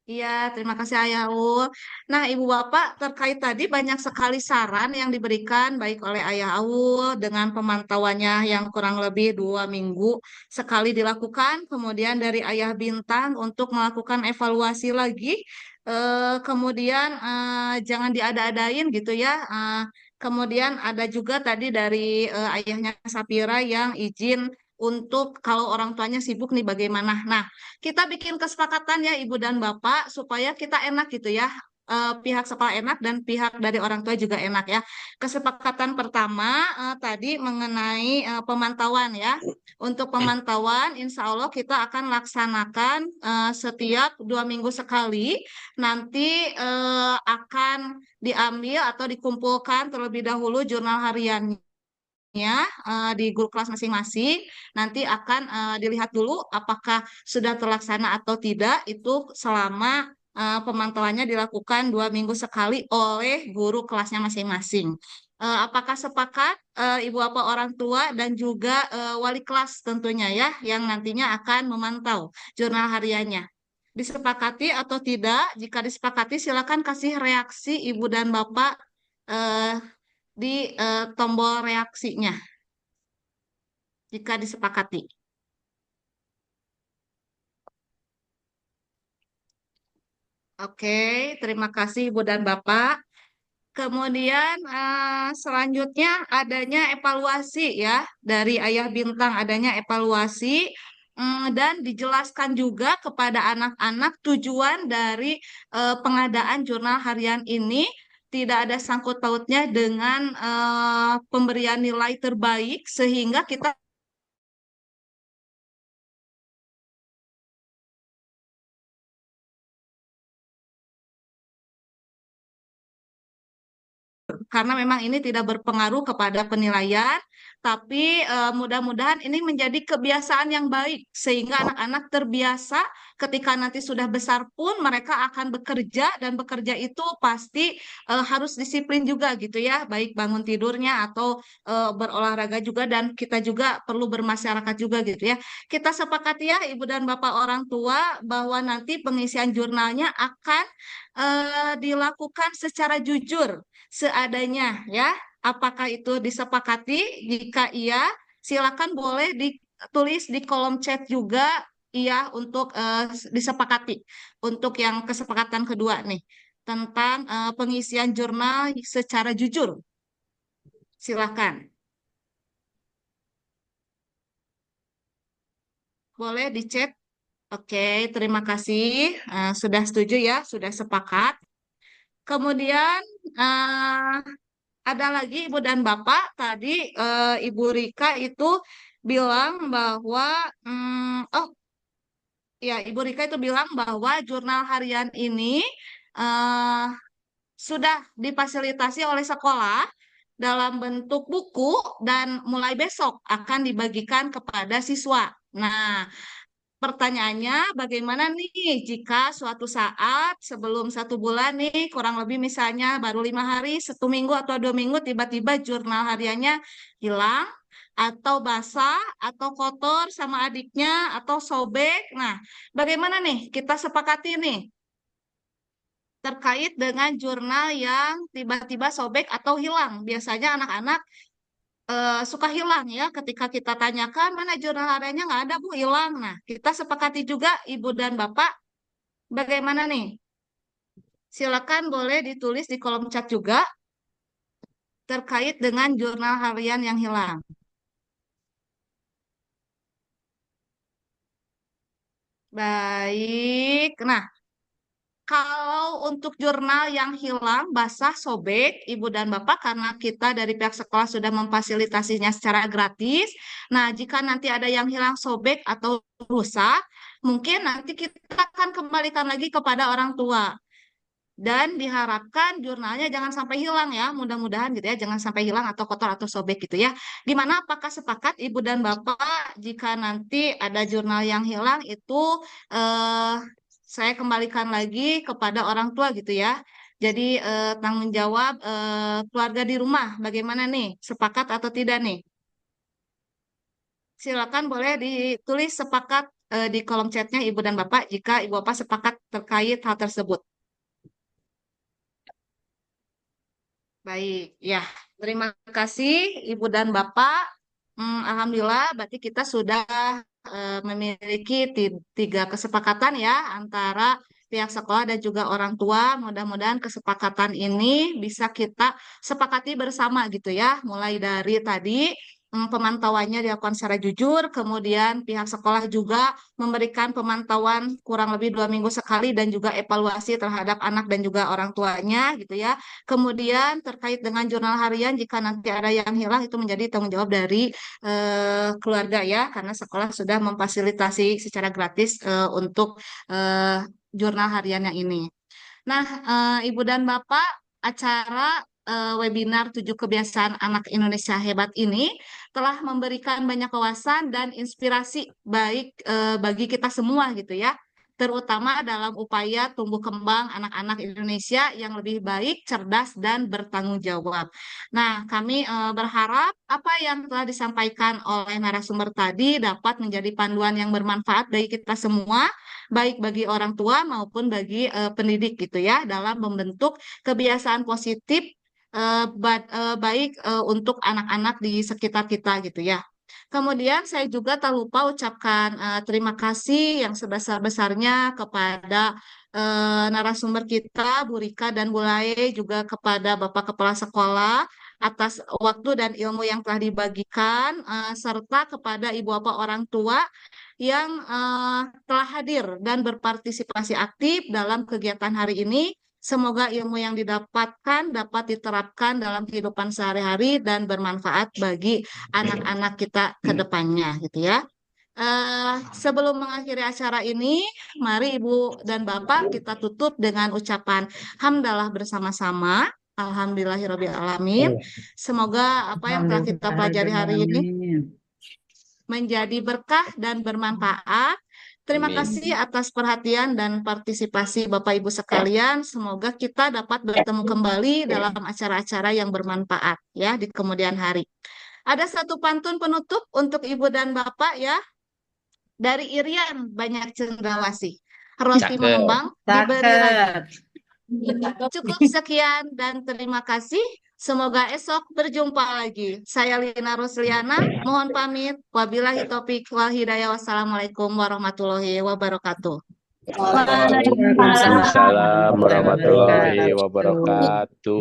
Iya, terima kasih Ayahul. Nah, Ibu Bapak terkait tadi banyak sekali saran yang diberikan baik oleh Ayah Aul dengan pemantauannya yang kurang lebih 2 minggu sekali dilakukan. Kemudian dari Ayah Bintang untuk melakukan evaluasi lagi. Kemudian jangan diada-adain gitu ya. Kemudian ada juga tadi dari ayahnya Sapira yang izin untuk kalau orang tuanya sibuk nih bagaimana. Nah, kita bikin kesepakatan ya Ibu dan Bapak supaya kita enak gitu ya. Pihak sekolah enak dan pihak dari orang tua juga enak ya. Kesepakatan pertama tadi mengenai pemantauan ya. Untuk pemantauan, insya Allah kita akan laksanakan setiap 2 minggu sekali. Nanti akan diambil atau dikumpulkan terlebih dahulu jurnal hariannya di grup kelas masing-masing. Nanti akan dilihat dulu apakah sudah terlaksana atau tidak itu selama pemantauannya dilakukan 2 minggu sekali oleh guru kelasnya masing-masing. Apakah sepakat ibu bapak orang tua dan juga wali kelas tentunya ya yang nantinya akan memantau jurnal hariannya? Disepakati atau tidak? Jika disepakati silakan kasih reaksi ibu dan bapak eh, di tombol reaksinya jika disepakati. Oke, terima kasih Ibu dan Bapak. Kemudian selanjutnya adanya evaluasi ya dari Ayah Bintang, adanya evaluasi dan dijelaskan juga kepada anak-anak tujuan dari pengadaan jurnal harian ini tidak ada sangkut pautnya dengan pemberian nilai terbaik sehingga kita karena memang ini tidak berpengaruh kepada penilaian, tapi mudah-mudahan ini menjadi kebiasaan yang baik sehingga anak-anak terbiasa ketika nanti sudah besar pun mereka akan bekerja dan bekerja itu pasti harus disiplin juga gitu ya, baik bangun tidurnya atau berolahraga juga dan kita juga perlu bermasyarakat juga gitu ya. Kita sepakati ya Ibu dan Bapak orang tua bahwa nanti pengisian jurnalnya akan dilakukan secara jujur seadanya ya. Apakah itu disepakati? Jika iya, silakan boleh ditulis di kolom chat juga iya untuk disepakati. Untuk yang kesepakatan kedua nih tentang pengisian jurnal secara jujur. Silakan. Boleh di chat. Oke, terima kasih. Sudah setuju ya, sudah sepakat. Kemudian eh, ada lagi Ibu dan Bapak tadi Ibu Rika itu bilang bahwa oh ya Ibu Rika itu bilang bahwa jurnal harian ini eh, sudah difasilitasi oleh sekolah dalam bentuk buku dan mulai besok akan dibagikan kepada siswa. Nah, pertanyaannya, bagaimana nih jika suatu saat sebelum 1 bulan nih, kurang lebih misalnya baru 5 hari, 1 minggu atau 2 minggu, tiba-tiba jurnal hariannya hilang, atau basah, atau kotor sama adiknya, atau sobek. Nah, bagaimana nih kita sepakati nih terkait dengan jurnal yang tiba-tiba sobek atau hilang. Biasanya anak-anak suka hilang ya ketika kita tanyakan mana jurnal hariannya nggak ada Bu hilang. Nah kita sepakati juga Ibu dan Bapak bagaimana nih? Silakan boleh ditulis di kolom chat juga terkait dengan jurnal harian yang hilang. Baik. Nah, kalau untuk jurnal yang hilang, basah, sobek, Ibu dan Bapak, karena kita dari pihak sekolah sudah memfasilitasinya secara gratis. Nah, jika nanti ada yang hilang, sobek, atau rusak, mungkin nanti kita akan kembalikan lagi kepada orang tua. Dan diharapkan jurnalnya jangan sampai hilang ya, mudah-mudahan gitu ya, jangan sampai hilang atau kotor atau sobek gitu ya. Gimana, apakah sepakat Ibu dan Bapak jika nanti ada jurnal yang hilang itu eh, saya kembalikan lagi kepada orang tua gitu ya. Jadi tanggung jawab keluarga di rumah, bagaimana nih? Sepakat atau tidak nih? Silakan boleh ditulis sepakat di kolom chatnya Ibu dan Bapak jika Ibu Bapak sepakat terkait hal tersebut. Baik, ya. Terima kasih Ibu dan Bapak. Alhamdulillah, berarti kita sudah memiliki 3 kesepakatan ya antara pihak sekolah dan juga orang tua. Mudah-mudahan kesepakatan ini bisa kita sepakati bersama gitu ya. Mulai dari tadi pemantauannya dilakukan secara jujur, kemudian pihak sekolah juga memberikan pemantauan kurang lebih 2 minggu sekali dan juga evaluasi terhadap anak dan juga orang tuanya gitu ya. Kemudian terkait dengan jurnal harian, jika nanti ada yang hilang itu menjadi tanggung jawab dari keluarga ya, karena sekolah sudah memfasilitasi secara gratis untuk jurnal harian yang ini. Nah, Ibu dan Bapak, acara webinar 7 Kebiasaan Anak Indonesia Hebat ini telah memberikan banyak wawasan dan inspirasi baik bagi kita semua gitu ya, terutama dalam upaya tumbuh kembang anak-anak Indonesia yang lebih baik, cerdas, dan bertanggung jawab. Nah, kami berharap apa yang telah disampaikan oleh narasumber tadi dapat menjadi panduan yang bermanfaat bagi kita semua, baik bagi orang tua maupun bagi pendidik gitu ya, dalam membentuk kebiasaan positif baik untuk anak-anak di sekitar kita gitu ya. Kemudian saya juga tak lupa ucapkan terima kasih yang sebesar-besarnya kepada narasumber kita, Bu Rika dan Bu Lae, juga kepada Bapak Kepala Sekolah atas waktu dan ilmu yang telah dibagikan, serta kepada Ibu Bapak orang tua yang telah hadir dan berpartisipasi aktif dalam kegiatan hari ini. Semoga ilmu yang didapatkan dapat diterapkan dalam kehidupan sehari-hari dan bermanfaat bagi anak-anak kita ke depannya, gitu ya. Sebelum mengakhiri acara ini, mari Ibu dan Bapak kita tutup dengan ucapan hamdalah bersama-sama. Alhamdulillahirrabbilalamin. Semoga apa yang telah kita pelajari hari ini menjadi berkah dan bermanfaat. Terima Amin. kasih atas perhatian dan partisipasi Bapak Ibu sekalian. Semoga kita dapat bertemu kembali dalam acara-acara yang bermanfaat ya di kemudian hari. Ada satu pantun penutup untuk Ibu dan Bapak ya. Dari Irian Banyak Cendrawasih. Roti Cakep. mengembang diberi ragi. Cakep. Cukup sekian dan terima kasih. Semoga esok berjumpa lagi. Saya Lina Rusliana, mohon pamit. Wabillahi taufiq wal hidayah. Wassalamualaikum warahmatullahi wabarakatuh. Waalaikumsalam Waalaikumsalam warahmatullahi wabarakatuh.